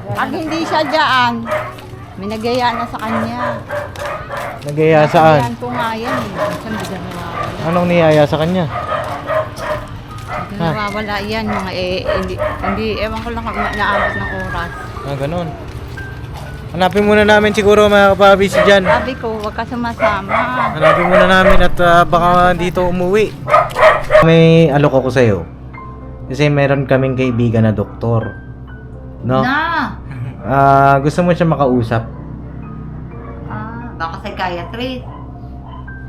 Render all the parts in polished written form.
Pag hindi siya dyan, may nagaya na sa kanya. Nagaya saan? Nagayaan ko nga yan eh. Saan ba dyan nawawala? Anong niyaya sa kanya? Dyan nawawala yan. Mga hindi, ewan ko lang kung naabot ng oras. Ah, ganun. Hanapin muna namin siguro mga kapabi si Jan. Sabi ko, huwag ka sumasama. Hanapin muna namin at baka dito umuwi. May alok ako sa'yo. Kasi meron kaming kaibigan na doktor. No? Na! Gusto mo siya makausap? Baka psychiatrist.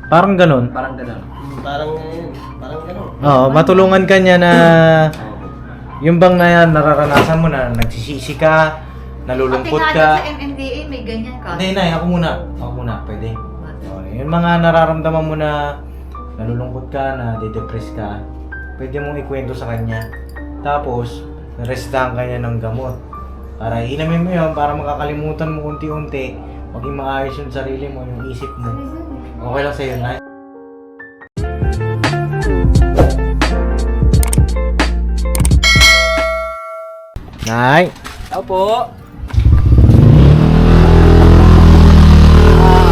Parang ganun. Parang gano'n. Parang gano'n. Oo, matulungan ka niya na yung bang na yan, nararanasan mo na nagsisisi ka, nalulungkot Pati ka. nga sa MMDA, may ganyan ka. Hindi, Nay, ako muna. Ako muna, pwede. Yung mga nararamdaman mo na nalulungkot ka, na de-depress ka, pwede mong ikwento sa kanya. Tapos, restahan ka niya ng gamot. Para inamin mo yun, para makakalimutan mo unti-unti, maging maayos yung sarili mo, yung isip mo. Okay lang sa'yo, Nay. Nay! Opo.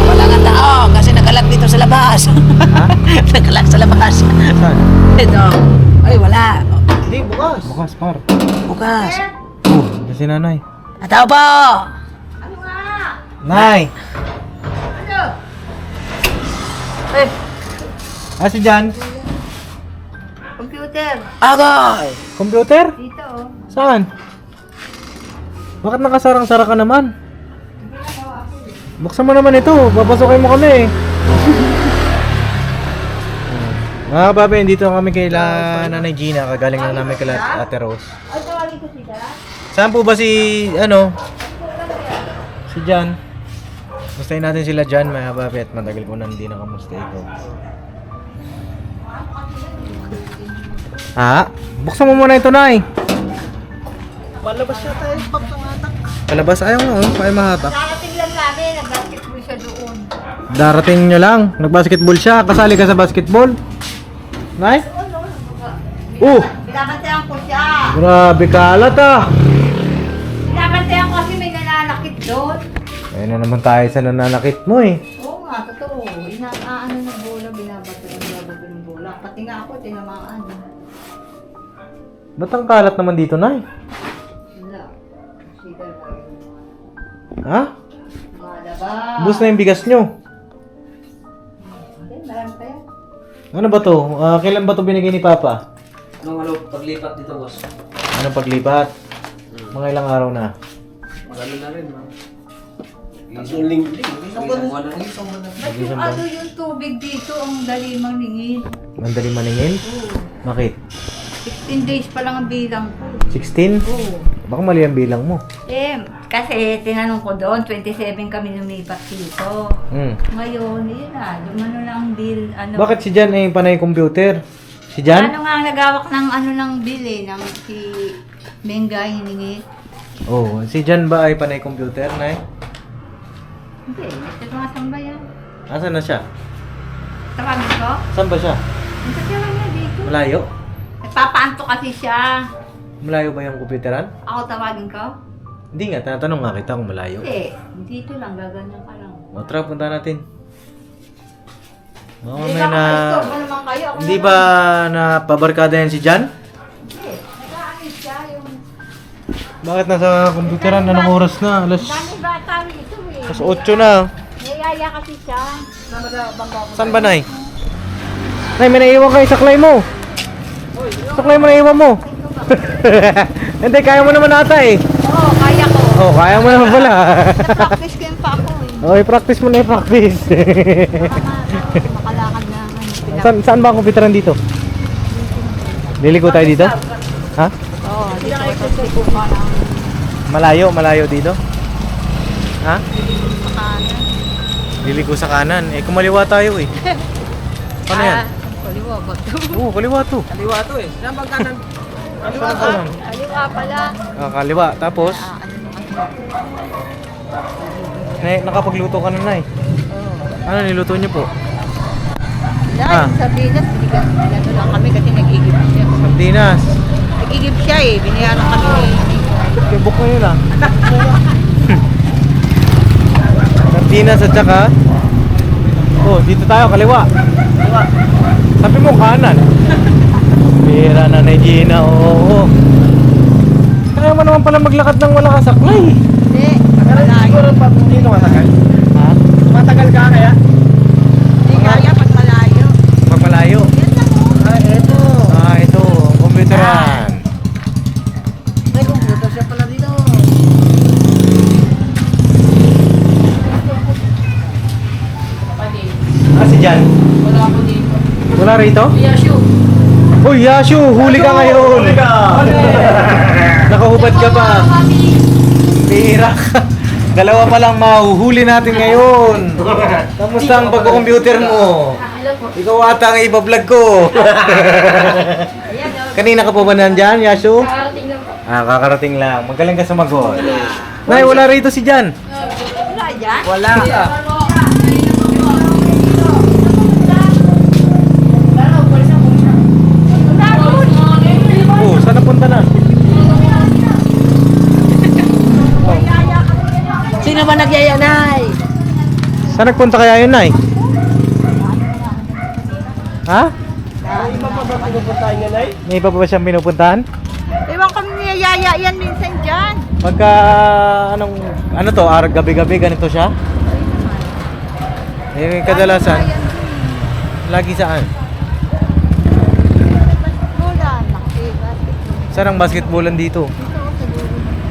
Wala nga tao kasi nagalag dito sa labas. Ha? Nagalag sa labas. Saan? Ito. Ay, wala. Hindi, bukas. Bukas, par. Bukas. Kasi nanay. Tao po! Ano nga? Nay! Ano? Eh, Si Jan? Computer. agay! Computer? Dito oh. Saan? Bakit nakasarang-sara ka naman? Buksan mo naman ito. Papasokin mo kami. Mga kababe, dito kami kay Nanay Gina. Kagaling na namin kay Ate Rose. Ay, tawagin ko sila. Saan po ba si, si Jan? Mustahin natin sila Jan, mga kababe. At matagal ko na hindi nakamusta ito. Ha? Buksan mo muna ito, Nay. Palabas siya tayo. Pagpangatak. Palabas, ayaw nga, ayaw mahatak. Darating lang namin, nag-basketball siya doon. Darating nyo lang. Nag-basketball siya. Kasali ka sa basketball? Nay? Binabantayan ko siya. Grabe kalat ah. Binabantayan ko kasi may nananakit doon. Ayun na naman tayo sa nananakit mo eh. Oo nga, totoo. Inaano ng bola, binabato ng bola. Pati nga ako, tinamaan. Ba't ang kalat naman dito, Nay? Wala. Sigal ba yun? Ha? Wala ba? Ubus na yung bigas nyo. Okay, marami pa yan. Ano ba to? Kailan ba to binigay ni Papa? Anong paglipat dito, boss? Anong paglipat? Mga ilang araw na. Magano na rin, ma. Isang linggo. Isang buwan na rin. Isang buwan na rin. Ba't yung ano yung tubig dito, ang dali maningin? Mandali maningin? Bakit? 16 days pa lang ang bilang ko. 16? Oo. Baka mali ang bilang mo. Kasi tinanong ko doon, 27 kami lumipat dito. Ngayon, yun na, lumano lang ang bill. Ano, Bakit si Jan ay panay computer? Si Jan? Ano nga ang nagawak ng ano ng bill eh, ng si Benga hiningi. Oh, si Jan ba ay panay computer, Nay? Hindi, ito mga samba yan. Asan na siya? Tawagin ko? Saan ba siya? Ang sasawan niya dito. Malayo? Nagpapaanto kasi siya. Malayo ba yung computeran? Ako tawagin ko? Hindi nga, tinatanong nga kita kung malayo. Hindi, dito lang, gaganyan ka lang. O, tara, punta natin. Oo, Hindi may ba na... kayo naman kayo? Ako Hindi naman. ba napabarkada yan si Jan? Hindi, nag-aalis siya yung... Bakit nasa computeran? Anong oras na? Alas Dami bata ito eh. 8 na. Nayaya kasi siya. Saan ba, Nay? Nay, may naiwan kayo. Saklay mo. Saklay mo, naiwan mo. Hindi, kaya mo naman ata eh. Oo, kaya ko. Oh, kaya mo naman pala. Na-practice ko yung pa ako eh. Okay, practice mo na yung practice. Makalakad na. Saan ba ang computeran dito? Liligo tayo dito? Ha? Oo, dito ko na. Malayo dito? Ha? Sa kanan. Liligo sa kanan. Eh, kumaliwa tayo eh. Paano yan? Kaliwa ba ito? Oo, kaliwa to. Kaliwa to eh. Saan bang kanan? Kaliwa ka lang. Kaliwa pala. Kaliwa. Tapos, Ano naman? nakapagluto ka na, Nay. Ano niluto niyo po? Wala, Ah. yung sardinas, binigyan ano lang kami kasi nag-igib siya. Sardinas. Nag-igib siya eh, binayaran kami. Kibok mo yun ah. Sardinas at saka oh, dito tayo, kaliwa. Sabi mo kanan. Bira na Gina, oo. Kaya mo naman pala maglakad ng wala kasaklay. Hindi. Siguro pa dito matagal. Ha? Matagal ka kaya? Hindi kaya pag malayo. Pag malayo. Yan lang oh. Eto. Ito, computeran. May computer siya pala dito. Si Jan? Wala ako dito. Wala rito? Yashu. Uy, Yashu, huli ka ngayon. Huli ka. Nakahubad ka pa. Pira ka. Dalawa pa lang mahuhuli natin ngayon. Kamusta ang pagko-computer mo? Ikaw ata ang iba-vlog ko. Kanina ka pa ba nandyan, Yashu? Karating lang po. Kakarating lang. Magaling ka sumagot. Nay, wala rito si Jan. Wala dyan? Wala. Oh, saan napunta na? Sino ba nagyayanay? Saan nagpunta kaya yun, Nay? Ha? May iba pa ba pinupuntahan niya, Nay? May iba pa ba siyang pinupuntahan? Ewan kami niyayaya yan minsan dyan. Pagka, ano to, gabi-gabi, ganito siya? Eh, kadalasan, lagi saan? Wala. Nakibat. Saan ang basketballan dito?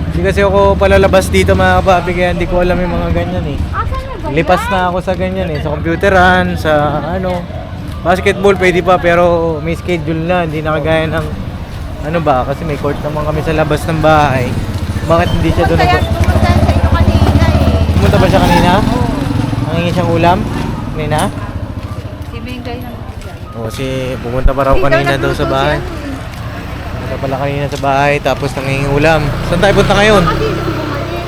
Hindi kasi ako palalabas dito mga kapapi, kaya hindi ko alam yung mga ganyan eh. Asan na ba? Lipas na ako sa ganyan eh, sa computeran, sa ano. Basketball pwede pa pero may schedule na, hindi na kagaya ng ano ba, kasi may court naman kami sa labas ng bahay. Bakit hindi siya doon? Pumunta yan sa inyo kanina eh. Pumunta ba siya kanina? Nangingi siyang ulam? Kanina? Si Bengay na. O pumunta pa raw kanina daw sa bahay. Pumunta pala kanina sa bahay tapos nangingi ulam. Saan tayo punta ngayon? Kasi nung bumalik.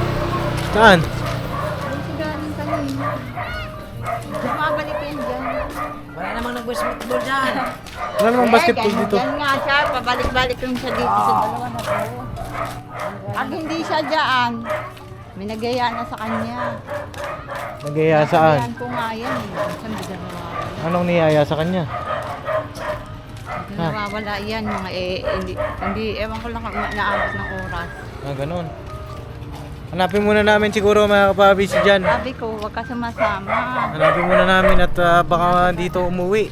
Saan? Kasi galing kanina. Bumabalik yan dyan. Wala namang nag-basketball dyan. Wala namang basketball dito. Yan nga siya. Pabalik-balik lang siya dito sa dalawa na to. Pag hindi siya dyan, may nagaya na sa kanya. Nagaya saan? Yan ko nga yan. Saan ba nawawala? Anong niyaya sa kanya? Nawawala yan. Mga hindi, ewan ko lang naabot ng oras. Ganun. Hanapin muna namin siguro mga kapabi si Jan. Sabi ko, huwag ka sumasama. Hanapin muna namin at baka dito umuwi.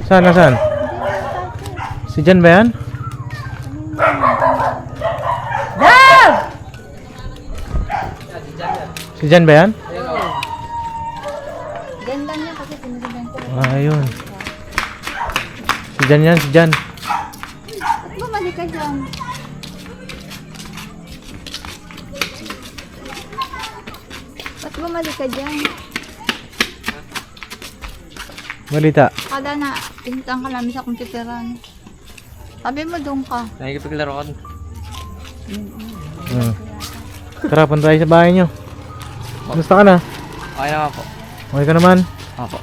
Saan? Saan? Si Jan ba yan? Dad! Si Jan ba yan? Ganda niya kasi pinaganda ko. Ayun. Si Jan yan, si Jan. Ba't bumalik ka dyan? Ba't bumalik ka dyan? Balita. Kada na, pinuntahan ka namin sa computeran. Sabi mo doon ka. Nakikipaglaro ka. Tara, punta tayo sa bahay nyo. Kumusta ka na? Okay na po. Okay ka naman? Opo.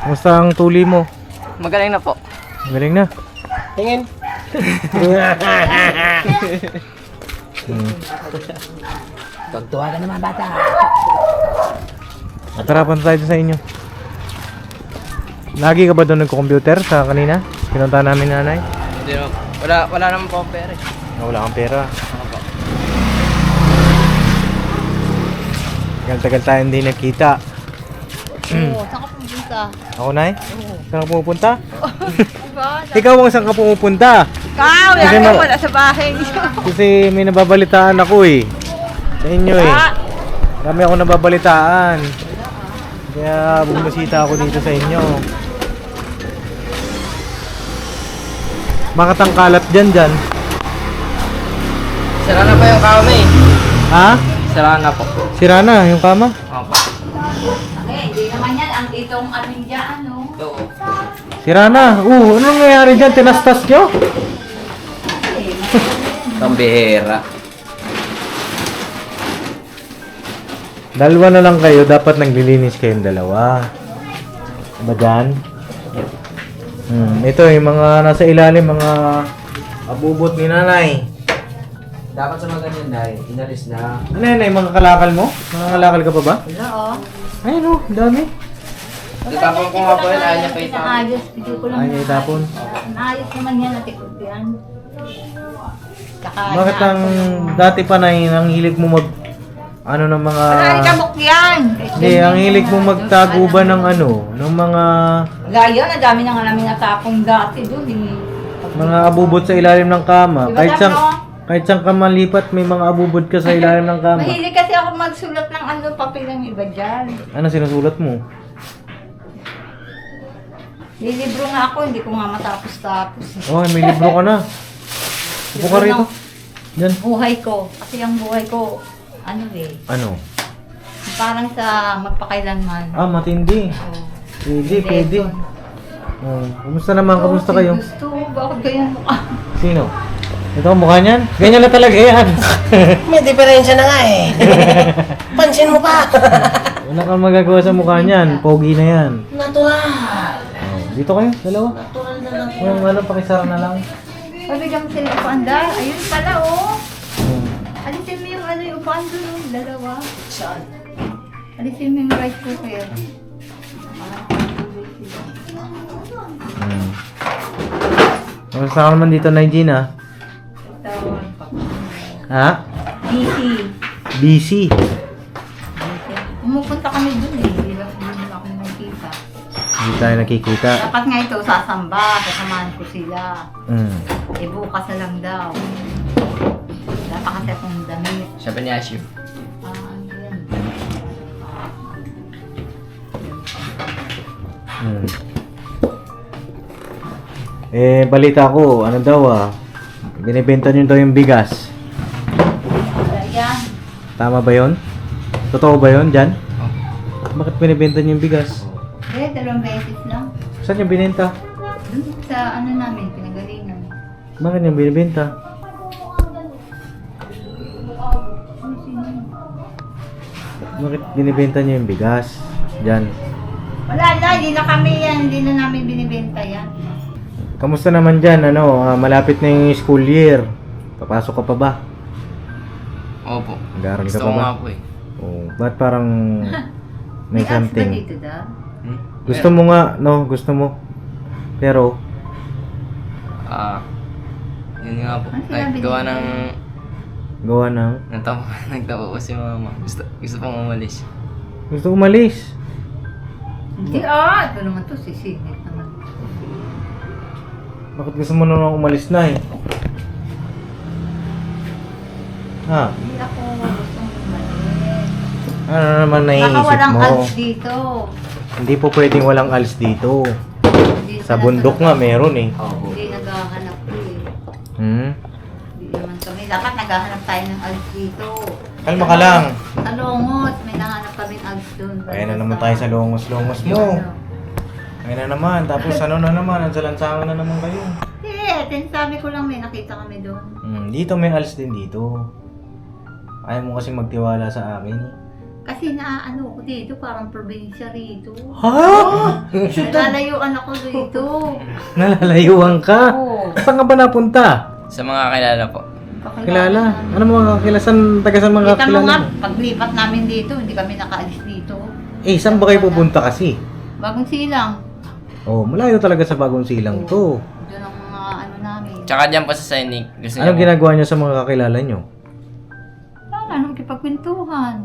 Kumusta ang tuli mo? Magaling na po. Galing na. Tingin. Tugtuwa ka naman, bata. Tara, punta tayo sa inyo. Lagi ka ba doon nagko-computer sa kanina? Pinunta namin nanay? Hindi na po. Wala naman po ang pera eh. Wala kang pera. Opo. Tagal-tagal tayo hindi nakita. Oo, saan ka pumunta? Ako, Nay? Saan ka pumupunta? Diba? Ikaw ang saan ka pumupunta? Ikaw, Kasi yan ma- ka wala sa bahay niyo. Kasi may nababalitaan ako eh. Sa inyo eh. Kami ako nababalitaan. Kaya bumusita ako dito sa inyo. Bakit ang kalat dyan? Sira na po yung kama eh. Ha? Sira na po. Sira na yung kama? Opo. Hindi naman yan ang itong amin dyan, no? Oo. Sira na. Anong nangyayari dyan? Tinastas nyo? Pambihira. Dalawa na lang kayo. Dapat naglilinis kayong dalawa. Diba dyan? Ito yung mga nasa ilalim, mga abubot ni nanay. Dapat sa mga ganyan, Nay, inalis na. Ano yan, Nay? Mga kalakal mo? Mga kalakal ka pa ba? Wala oh. Ayun oh, dami. Itapon ko nga po yun, ayaw niya pa itapon. Ayos, hindi ko lang Ayaw niya itapon. Ayos naman yan, natikod yan. Tsaka Bakit ang dati pa na ang hilig mo mag ano ng mga Wala kabok yan! hindi, ang hilig mo magtago ba ng ano, ng mga Gaya, na dami nang namin natapong dati doon. mga abubot sa ilalim ng kama. Kahit saan ka malipat, may mga abubod ka sa ilalim ng kama. Mahilig kasi ako magsulat ng ano, papel ng iba dyan. Ano sinusulat mo? Lilibro nga ako, hindi ko nga matapos-tapos. Oh, may libro ka na. Upo ka rito. Diyan. Buhay ko. Kasi ang buhay ko, ano eh, Ano? parang sa magpakailanman. Ah, matindi. Oh. Pwede. Oh, kumusta naman? Kumusta kayo? Gusto, bakit ganyan mukha? Sino? Ito ang mukha niyan? Ganyan lang talaga yan. May diferensya na nga eh. Pansin mo pa. Wala kang magagawa sa mukha niyan. Pogi na yan. Natural. Oh, dito kayo, dalawa. Natural na lang. Yung ano, pakisara na lang. Pabigyan mo sila upaandar. Ayun pala, oh. Hmm. Alisin mo yung ano, yung upaan doon, oh. Dalawa. Saan? Alisin mo yung rice cooker. Hmm. Kamusta ka naman dito, Gina? Ito, Ha? busy. BC. Pumupunta kami doon eh. Hindi ba kami nakikita. Hindi tayo nakikita. Dapat nga ito, sasamba. Kasamahan ko sila. Hmm. Eh, bukas na lang daw. Wala pa kasi akong damit. Sabi ni Ashu. Ano yan? Hmm. Eh, balita ko, ano daw binibenta nyo daw yung bigas. Wala yan. Tama ba yon? Totoo ba yon dyan? Bakit binibenta nyo yung bigas? Eh, 2 beses lang. Saan nyo binenta? Doon sa ano namin, pinagalingan. Bakit nyo binibenta? Bakit binibenta nyo yung bigas? Dyan. Wala na, hindi na kami yan. Hindi na namin binibenta yan. Kamusta naman dyan? Ano, malapit na yung school year. Papasok ka pa ba? Opo. Nag-aaral ka Gusto pa ko ba? nga po eh. Oh, ba't parang may ads ba something? dito daw? Hmm? Gusto mo nga, no? Gusto mo. Pero, Yun nga po. Ano sinabi Naggawa niya? ng... gawa ng... Nagtapo po si mama. Gusto pong umalis. Gusto umalis. Hindi ito naman to, sisingit naman. Bakit gusto mo na umalis na eh? Ha? Hindi ako gustong umalis. Ano naman Baka naiisip walang mo? ads dito. Hindi po pwedeng walang alis dito. Hindi Sa sila bundok nga meron eh. Opo. Hindi naghahanap ko eh. Hmm? Hindi naman kami. Dapat naghahanap tayo ng ads dito. Kalma ka lang. Sa Longos, may nahanap kami ads doon. Kaya na naman tayo sa longos-longos mo. Kaya na naman. Tapos ano na naman, ang salansangan na naman kayo. Hindi, sabi ko lang may nakita kami doon. Dito may alis din dito. Ayaw mo kasi magtiwala sa akin. Kasi naaano ko dito, parang probinsya rito. Ha? Nalalayuan ako dito. Nalalayuan ka? Oo. Saan ka ba napunta? Sa mga kilala po. Kilala? Ano mo mga kakilala? Taga saan mga Kita mo kakilala nga, mo? paglipat namin dito, hindi kami nakaalis dito. Eh, saan ba kayo pupunta kasi? Bagong silang. Oh, malayo talaga sa bagong silang to. Doon ang mga ano namin. Tsaka dyan po sa Sainik. Gusto Anong niya po. ginagawa niyo sa mga kakilala niyo? Wala, nung kipagpintuhan.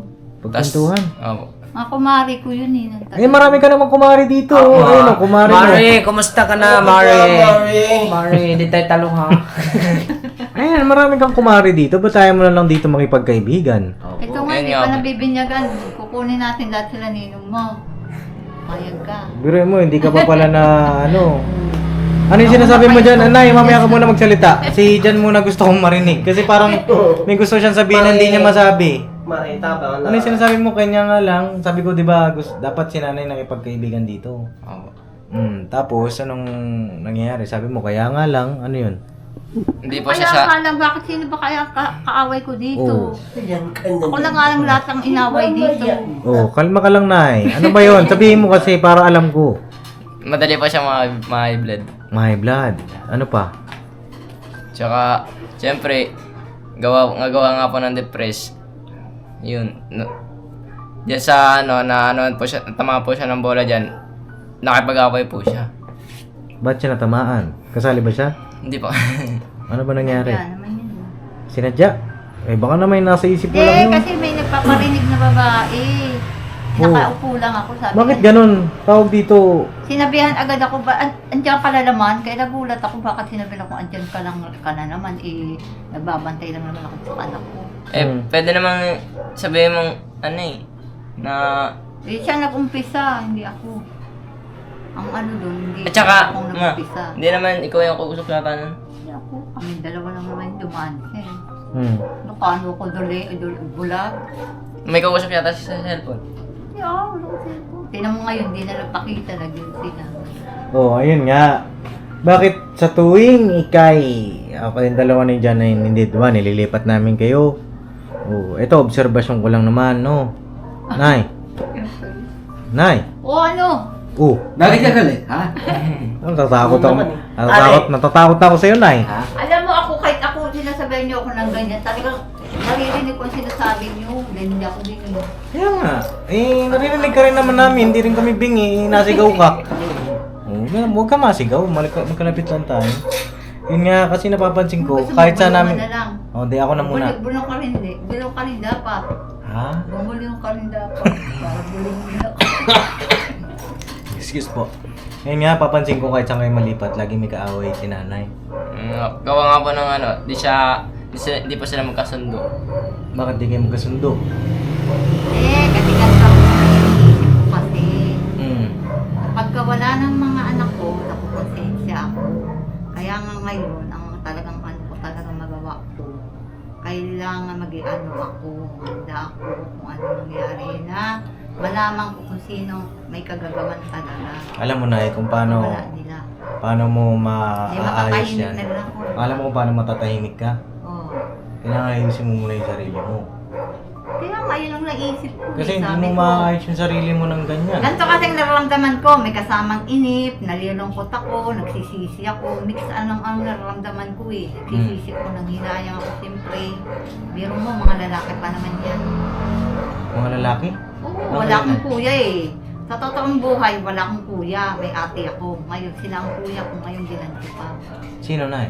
Pagkantuhan. Opo. Mga kumari ko yun eh. ng taga- Eh, marami ka namang kumari dito. Ayun, kumari mo. Mari, kumusta ka na, Mari? Mari, hindi tayo talo ha. Ayan, marami kang kumari dito. Ba't tayo mo na lang dito makipagkaibigan? Ito nga, Ayun hindi nga pa po. nabibinyagan. Kukunin natin lahat sila ninong mo. Payag ka. Biro mo, hindi ka pa pala na ano. Ano yung sinasabi mo dyan? Anay, mamaya ka muna magsalita. Si Jan muna gusto kong marinig. Kasi parang may gusto siyang sabihin na hindi niya masabi. Makita Ano yung sinasabi mo? Kanya nga lang. Sabi ko, di ba, dapat si nanay nakipagkaibigan dito. Opo. Tapos, anong nangyayari? Sabi mo, kaya nga lang, ano yun? Hindi po Kaya siya sa... nga lang, bakit sino ba kaya kaaway ko dito? Oo. Ako lang nga lang lahat ng inaway dito. Oh, kalma ka lang, Nay. Ano ba yun? Sabihin mo kasi para alam ko. Madali po siya ma-high blood. My blood. Ano pa? Tsaka, siyempre, Gawa nga po ng depress. Yun. Diyan sa po siya, tama po siya ng bola diyan. Nakipag-away po siya. Ba't siya natamaan? Kasali ba siya? Hindi po. Ano ba nangyari? Kaya naman yun. Sinadya? Eh baka naman nasa isip mo lang yun. Kasi may nagpaparinig na babae. Nakaupo lang ako, sabi Bakit niya. ganun? Tawag dito. Sinabihan agad ako, andyan ka na naman? Kaya nagulat ako, bakit sinabihan ako, andyan ka na naman? Nagbabantay lang naman ako sa anak ko. Pwede namang sabihin mong, na... Siya nag-umpisa, hindi ako. Ang doon, hindi At saka, akong ma, nag-umpisa. hindi naman ikaw yung kausap yata nun. Hindi ako, kami dalawa lang naman dumaan siya. Paano ko bulag? May kausap yata siya sa cellphone. Hindi ako, wala ko cellphone. Tingnan mo ngayon, hindi na nagpakita, naging sila. Oh, ayun nga. Bakit sa tuwing ikay, ako yung dalawa ni John ay hindi diba, nililipat namin kayo. Oh, ito obserbasyon ko lang naman, no. Nay. Nay. O ano? Oh, Bakit ka galit, ha? natatakot ako. Ano Natatakot ako sa iyo, Nay. Ha? Alam mo ako, kahit ako sinasabihan niyo ako ng ganyan, talagang naririnig ko ang sinasabi niyo, hindi ako din yun. Kaya nga. Eh, narinig ka rin naman namin, hindi rin kami bingi, nasigaw ka. Oh, huwag ka masigaw, magkalapit lang tayo. Yun nga, kasi napapansin ko, Gusto mo, kahit saan bulungan namin... na lang. Oh, di ako na muna. Bulong ka rin, hindi. Bulong ka rin dapat. Ha? Bumulong ka rin dapat. Para bulong nila ako. Excuse po. Ngayon nga, papansin ko kahit saan kayo malipat, lagi may kaaway si nanay. Gawa nga po ng di pa sila magkasundo. Bakit di kayo magkasundo? Kasi ganito ako naiisip ko kasi. Pagka wala ng mga anak ko, nakukonsensya ako. Kaya nga ngayon, ang talagang talagang magawa ko, kailangan mag-ano ako, handa ako kung ano nangyari na malaman ko kung sino may kagagawan talaga. Alam mo na kung paano Wala nila. mo Hindi maaayos makakainig yan. na lang ako. Alam mo kung paano matatahimik ka? Oo. Kailangan ayusin mo muna yung sarili mo. Kaya nga, yun ang naisip ko. Kasi eh, hindi sabi mo ko. maayos yung sarili mo ng ganyan. Ganito kasing nararamdaman ko, may kasamang inip, nalilungkot ako, nagsisisi ako, mix ang nararamdaman ko eh. Nagsisisi ko, nanghinayang ako siyempre. Biro mo, mga lalaki pa naman yan. Mga lalaki? Oo, Bakit wala akong yan? kuya eh. Sa totoong buhay, wala akong kuya. May ate ako. Ngayon, sila ang kuya ko. Ngayon, ginanti pa. Sino na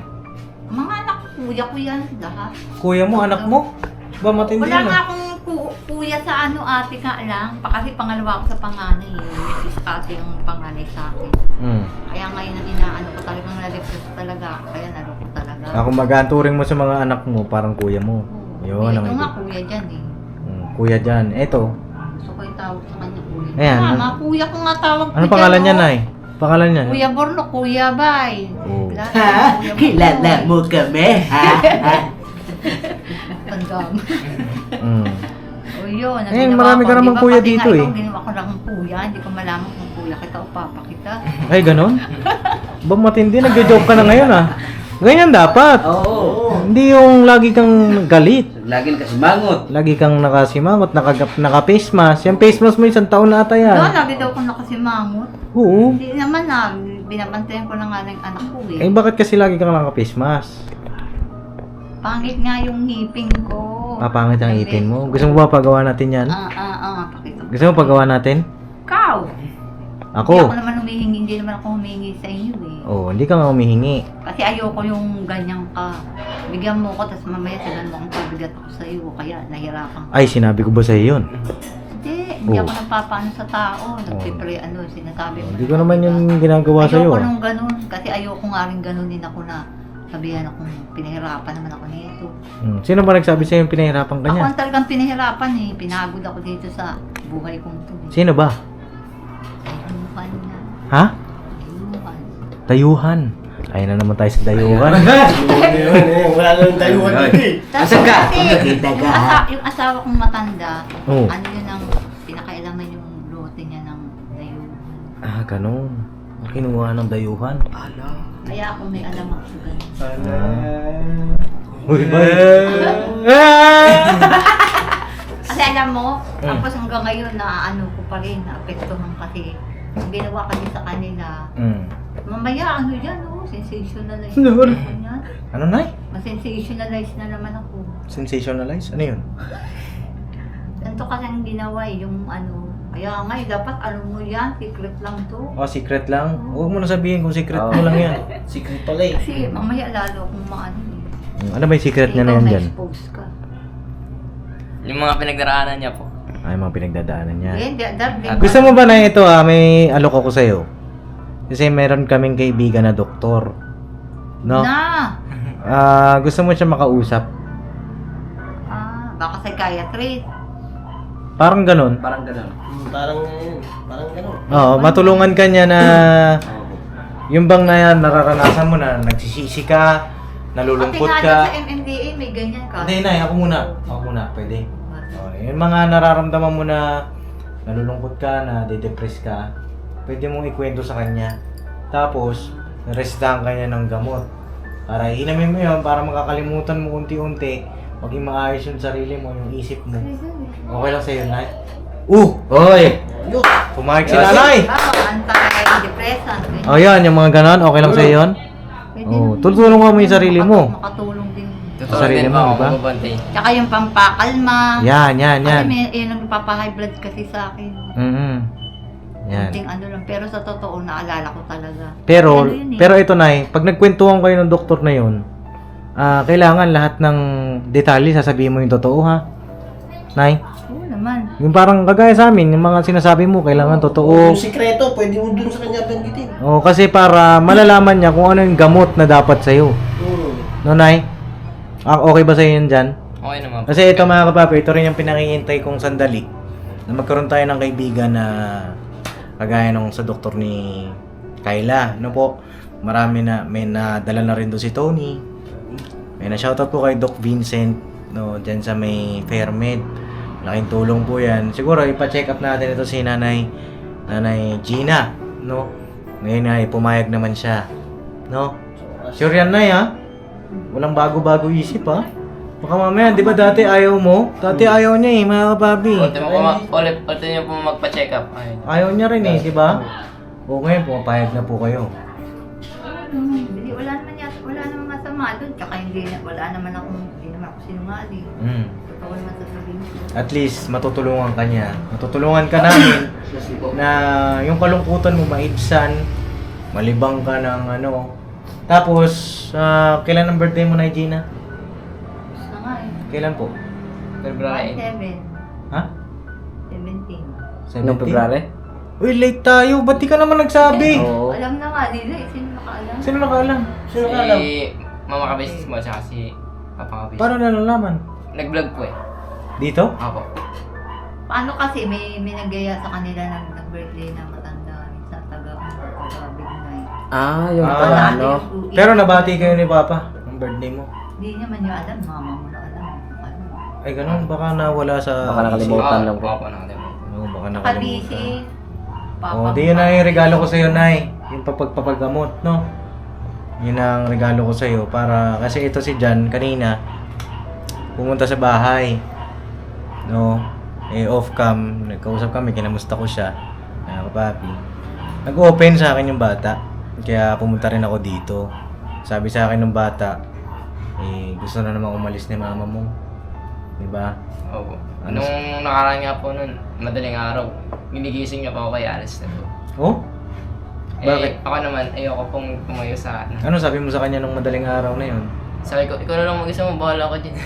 Mga anak ko, kuya ko yan, lahat. Kuya mo, anak mo? Ba matindi Wala yan nga ah. akong kuya sa ate ka lang. Kasi pangalawa ko sa panganay eh. Is ate yung panganay sa akin. Kaya ngayon ang inaano ko talagang na-depress talaga. Kaya naloko talaga. Ako mag-aanturing mo sa mga anak mo, parang kuya mo. Yun, Ito ang nga ibig. kuya dyan eh. Kuya dyan. Eto. Gusto ko yung tawag sa kanya kuya. Ayan. Mama, kuya ko nga tawag ko Ano dyan, pangalan niya, oh. Nay? Pangalan niya? Kuya Borno, Kuya Bay. Oh. Kilala mo kami, ha? Tandam. O yun, Eh, marami ka namang kuya dito eh. Ginawa ko lang ng kuya, hindi ko malaman kung kuya kita o papa kita. Ay, ganon? Ba matindi, nagjo-joke ka na ngayon ah. Ganyan dapat. Oo. Hindi yung lagi kang galit. Lagi nakasimangot. Lagi kang nakasimangot, naka-face mask. Yung face mask mo isang taon na ata yan. Doon, lagi daw ko nakasimangot. Oo. Hindi naman na, binabantayan ko na nga ng anak ko eh. Eh, bakit kasi lagi kang naka-face mask? Pangit nga yung ngipin ko. Papangit ang ipin mo. Gusto mo ba pagawa natin yan? Pakita. Gusto mo pagawa natin? Ikaw! Hindi Ako? ako naman humihingi, hindi naman ako humihingi sa inyo eh. Oh, hindi ka nga humihingi. Kasi ayoko yung ganyan ka. Bigyan mo ko, tapos mamaya sigalan mo akong pabigat ako sa iyo. Kaya nahirapan ko. Ay, sinabi ko ba sa iyo yun? Hindi Oh. ako nagpapaano sa tao. Nagpipre, sinasabi mo. Hindi ko naman yung ginagawa sa iyo. Ayoko nung ganun. Kasi ayoko nga rin ganunin ako na sabihan akong pinahirapan naman ako nito. Sino ba nagsabi sa iyo pinahirapan ka Ako niya? ang talagang pinahirapan eh. Pinagod ako dito sa buhay kong to. Sino ba? Ayuhan na. Ha? Ayuhan. Dayuhan. Ayun na naman tayo sa dayuhan. Wala nang tayuan dito eh. Asan ka? Nakita ka, ha? Yung asawa kong matanda, Oh. ano yun ang pinakailaman yung lote niya ng dayuhan. Ah, ganun. Kinuha ng dayuhan. Kaya ako may alam ako sa ganun. Uy, Kasi alam mo, tapos hanggang ngayon na ano ko pa rin, naapektuhan kasi yung ginawa kasi sa kanila. Mamaya ano yan, sensationalize Lord. na yan. Ano na? Mas-sensationalize na naman ako. Sensationalize? Ano yun? Ganito kasi ang ginawa yung ano. Kaya nga, dapat alam mo yan, secret lang to. Oh, secret lang? Huwag mo na sabihin kung secret mo lang yan. Secret pala eh. Kasi mamaya lalo kung maano eh. Ano ba yung secret niya na yan dyan? expose ka. Yung mga pinagdaraanan niya po. Ay, mga pinagdadaanan niya. Hindi, Gusto mo ba na ito may alok ako sa'yo? Kasi meron kaming kaibigan na doktor. No? Na! Gusto mo siya makausap? Baka psychiatrist. Parang ganun. Parang gano'n. Parang gano'n. Oo, matulungan ka niya na yung bang na nararanasan mo na nagsisisi ka, nalulungkot Pati nga ka. sa MMDA may ganyan ka. Hindi, Nay, ako muna. Ako muna, pwede. Yung mga nararamdaman mo na nalulungkot ka, na de-depress ka, pwede mong ikwento sa kanya. Tapos, resetahan ka niya ng gamot. Para inamin mo yun, para makakalimutan mo unti-unti, maging maayos yung sarili mo, yung isip mo. Okay lang sa'yo, Nay? Hoy! Pumayag si Nanay! Anti-depressant. ganyan. O yan, yung mga ganon, okay lang sa'yo yun? Pwede Oh, naman. tutulungan mo yung sarili mo. Makatulong din. Totoo sarili din mo, po ako diba? magbabantay. Tsaka yung pampakalma. Yan. Kasi may yun ang nagpapa-high blood kasi sa akin. Yan. Kunting ano lang. Pero sa totoo, naalala ko talaga. Pero, Ano yun eh. pero ito, Nay, pag nagkwentuhan kayo ng doktor na yun, kailangan lahat ng detalye sasabihin mo yung totoo, ha? Nay? Oo naman. Yung parang kagaya sa amin, yung mga sinasabi mo, kailangan totoo. Yung sikreto, pwede mo dun sa kanya banggitin. O, kasi para malalaman niya kung ano yung gamot na dapat sa'yo. No, Nay? Okay ba sa'yo yun dyan? Okay naman po. Kasi ito mga kapapi, ito rin yung pinakihintay kong sandali na magkaroon tayo ng kaibigan na kagaya nung sa doktor ni Kayla. No po, marami na, may nadala na rin doon si Tony. May na-shoutout po kay Doc Vincent, no, dyan sa may Fairmed. Laking tulong po yan. Siguro ipa-check up natin ito si Nanay Gina, no? Ngayon ay pumayag naman siya, no? Sure yan, Nay, ha? Walang bago-bago isip, ha? Baka mamaya, di ba dati ayaw mo? Dati ayaw niya mga kapapi. Ulit niyo po magpa-check up. Ayun. Ayaw niya rin di ba? O ngayon, pumapayag na po kayo. Hindi, wala naman masama doon. Tsaka wala naman ako sinungaling. Totoo naman sasabihin ko. At least, matutulungan ka niya. Matutulungan ka namin na yung kalungkutan mo maibsan, malibang ka ng ano. Tapos, kailan ang birthday mo, Nay Gina? Gusto nga eh. Kailan po? February 7. Ha? 17. 17? Uy, late tayo. Ba't di ka naman nagsabi? Oo. Alam na nga nila eh. Sino nakaalam? Sino nakaalam? Sino ka alam? Si Mama Kabesis mo at saka si Papa Kabesis. Paano nalalaman? Nag-vlog po eh. Dito? Ako. Paano kasi may nagaya sa kanila nag-birthday na matanda sa taga-Big Night. Yung Ah, pala, Ate ano? yung uwi. Pero nabati kayo ni Papa ang birthday mo. Hindi naman yung alam. Mama mo na alam. Ano? Ay, ganun. Baka nawala sa... Baka nakalimutan lang po. Ako nakalimutan. Oo, baka nakalimutan. Kabisi. Oh, di yun na yung regalo ko sa'yo, Nay. Yung pagpapagamot, no? Yun ang regalo ko sa'yo para... Kasi ito si Jan, kanina, pumunta sa bahay. No? Off cam. Nagkausap kami, kinamusta ko siya. Kapapi. Nag-open sa akin yung bata. Kaya pumunta rin ako dito. Sabi sa akin ng bata, gusto na naman umalis ni mama mo. Diba? Opo. Ano Nung nakaraan nga po nun, madaling araw, ginigising niya pa ako kay Alice na po. Oh? Bakit? Ako naman, ayoko pong tumayo sa ano. Ano sabi mo sa kanya nung madaling araw na yun? Sabi ko, ikaw na lang mag-isa mo, bahala ka dyan.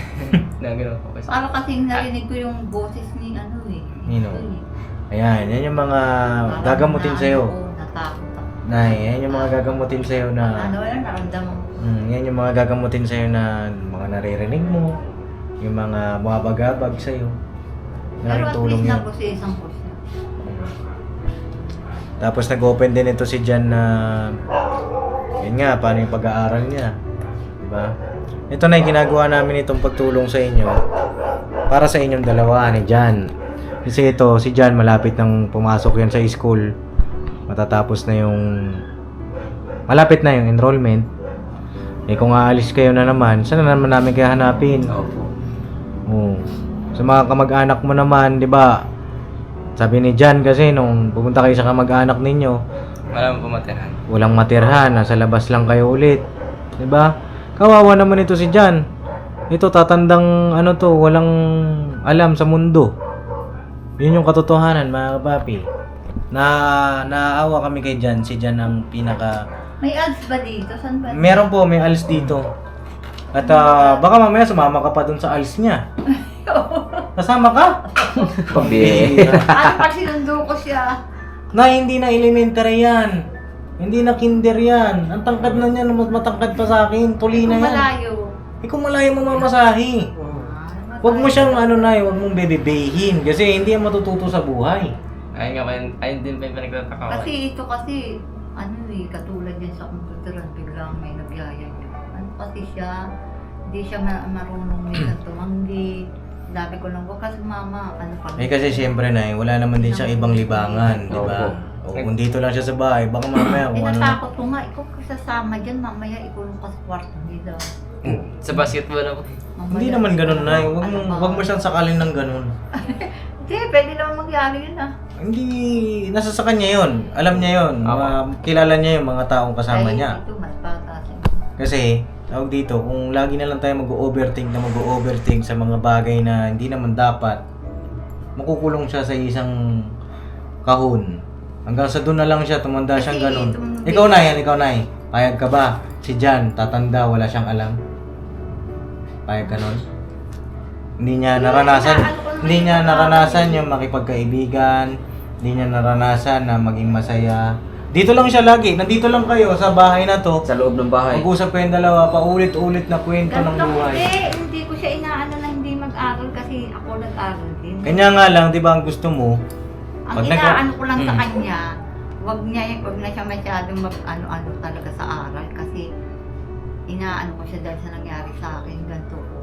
na gano'n po. Paano kasi narinig ko yung boses ni ano eh. Nino? Ito eh. Ayan, yan yung mga Parang gagamutin sa'yo. Natakot ako. Nay, yan yung mga gagamutin sa'yo na... Ano yan, naramdaman ko. yan yung mga gagamutin sa'yo na mga naririnig mo. Yung mga bagabag sa'yo. Pero Malaking at tulong least yun. nabusisan ko siya. Tapos nag-open din ito si Jan na... Yun nga, paano yung pag-aaral niya. Diba? Ito na yung ginagawa namin itong pagtulong sa inyo. Para sa inyong dalawa ni Jan. Kasi ito, si Jan malapit nang pumasok yan sa school. Matatapos na yung... Malapit na yung enrollment. Kung aalis kayo na naman, saan na naman namin kayo hanapin? Opo. Oo. Sa mga kamag-anak mo naman, di ba? Sabi ni Jan kasi nung pumunta kayo sa kamag-anak ninyo, Wala mo pumatirhan. walang matirhan, nasa labas lang kayo ulit. Di ba? Kawawa naman ito si Jan. Ito, tatandang ano to, walang alam sa mundo. Yun yung katotohanan, mga kapapi. Naawa kami kay Jan. Si Jan ang pinaka... May ads ba dito? Saan ba? Meron po, may alis dito. At baka mamaya sumama ka pa dun sa alis niya. Kasama ka? Pabihira. Ano pag sinundo ko siya? Na hindi na elementary yan. Hindi na kinder yan. Ang tangkad na niya, mas matangkad pa sa akin. Tuli na yan. Malayo. Ikaw malayo mo mamasahi. Huwag mo siyang ano na, huwag mong bebebehin. Kasi hindi yan matututo sa buhay. Ayun nga, ayun din pa yung pinagtataka ko. Kasi ito kasi, ano eh, katulad yan sa computeran, biglang may nagyaya niya. Ano kasi siya, hindi siya marunong minsan tumanggi. Sabi ko lang, huwag kasi mama, ano pa. Eh kasi siyempre na wala naman din siyang ibang libangan, di ba? O kung dito lang siya sa bahay, baka mamaya Eh kung ano. natakot ko nga, ikaw kasasama dyan, mamaya ikulong ka sa kwarto nila. Sa basketball ako. Hindi naman ganun na. Huwag mo siyang sakalin ng ganun. Hindi, pwede naman magyari yun ah. Hindi, nasa sa kanya yun. Alam niya yun. Kilala niya yung mga taong kasama Ay, niya. ito, mas bata siya. Kasi, tawag dito, kung lagi na lang tayo mag-overthink sa mga bagay na hindi naman dapat, makukulong siya sa isang kahon. Hanggang sa doon na lang siya, tumanda Kasi siyang ganun. itong- Ikaw na yan, Payag ka ba? Si Jan, tatanda, wala siyang alam. Payag ka nun? Hindi niya naranasan yung makipagkaibigan, hindi niya naranasan na maging masaya. Dito lang siya lagi, nandito lang kayo sa bahay na to. Sa loob ng bahay. Mag-usap kayong dalawa, paulit-ulit na kwento ng buhay. Hindi ko siya inaano na hindi mag-aral kasi ako nag-aral din. Kanya nga lang, di ba ang gusto mo? Ang pag inaano ko lang sa Mm. kanya, wag na siya masyadong mag-ano-ano talaga sa aral kasi inaano ko siya dahil sa nangyari sa akin, ganito ko.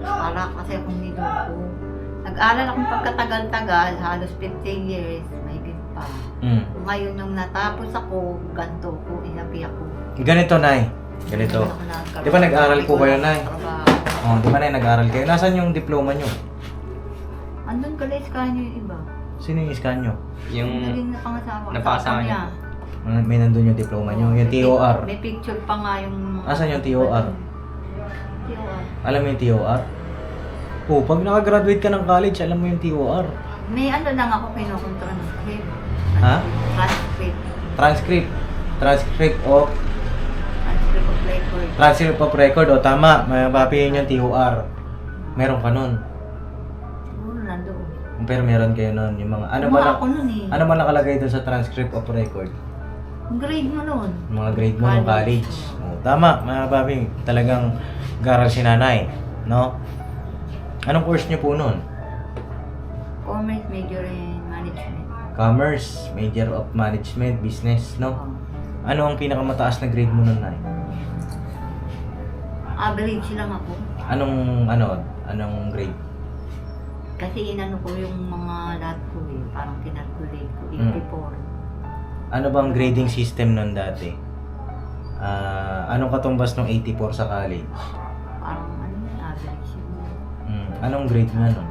Para kasi akong nido ko. Nag-aral akong pagkatagal-tagal, halos 15 years, may pa. Mm. Ngayon nung natapos ako, ganito ko, inabi ako. Ganito, Nay. Ganito. Di ba nag-aral po kayo, Nay? Oh, di ba Nay, nag-aral kayo? Nasaan yung diploma nyo? Andun ka lang sa niyo yung iba. Sino yung iskan nyo? Yung Naging napangasawa. Napangasawa Sa niya. kanya. May nandun yung diploma nyo, yung TOR. May picture pa nga yung... Asan yung TOR? TOR. Alam mo yung TOR? Oh, pag nakagraduate ka ng college, alam mo yung TOR. May ano lang ako kinukontranscript. Ha? Transcript. Transcript. Transcript of Record. Transcript of record. O tama, may papi yun yung TOR. Meron ka nun. Siguro nandoon. Pero meron kayo nun. Yung mga, ano ba, Gumawa ako nun eh. ano ba nakalagay doon sa transcript of record? Ang grade mo nun. Yung mga grade mo ng college. O, tama, mga papi. Talagang garal si nanay. No? Anong course niyo po nun? Commerce major in management. Commerce, major of management, business, no? Oh. Ano ang pinakamataas na grade mo nun, Nay? Average lang ako. Anong grade? Kasi inano ko yung mga lahat ko eh. Parang kinalculate ko. 84. Ano bang grading system nun dati? Anong katumbas ng 84 sa college? Parang ano yun, average yun. Anong grade mo nun?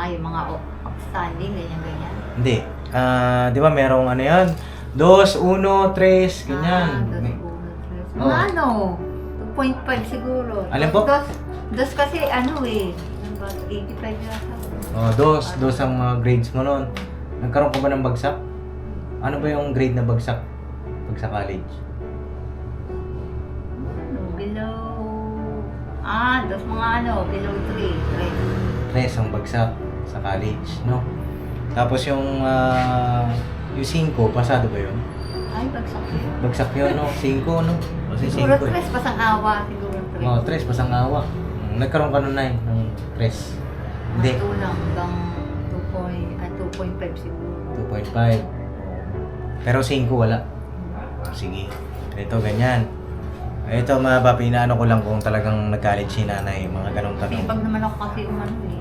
Yung mga outstanding, ganyan-ganyan. Hindi. Di ba merong ano yan? 2, 1, 3, ganyan. Mga Oh. ano, 2.5 siguro. Alin po? Dos kasi ano eh, 85 yata. Dos ang mga grades mo nun. Nagkaroon ka ba ng bagsak? Ano ba yung grade na bagsak pag sa college? Below, dos mga ano, below 3. 3 ang bagsak sa college, no? Tapos yung 5, pasado ba yun? Ay, bagsak yun. Bagsak yun, no? 5, no? Kasi 5 Siguro 3, pasang awa, siguro 3. Oh, 3, pasang awa. Nagkaroon ka nun na ng 3. Hindi. Ito lang, hanggang 2.5 siguro. 2.5. Pero 5 wala. Sige. Ito, ganyan. Ito, mga papi, inaano ko lang kung talagang nag-college si nanay. Mga ganong tanong. Sipag naman ako kasi umano eh.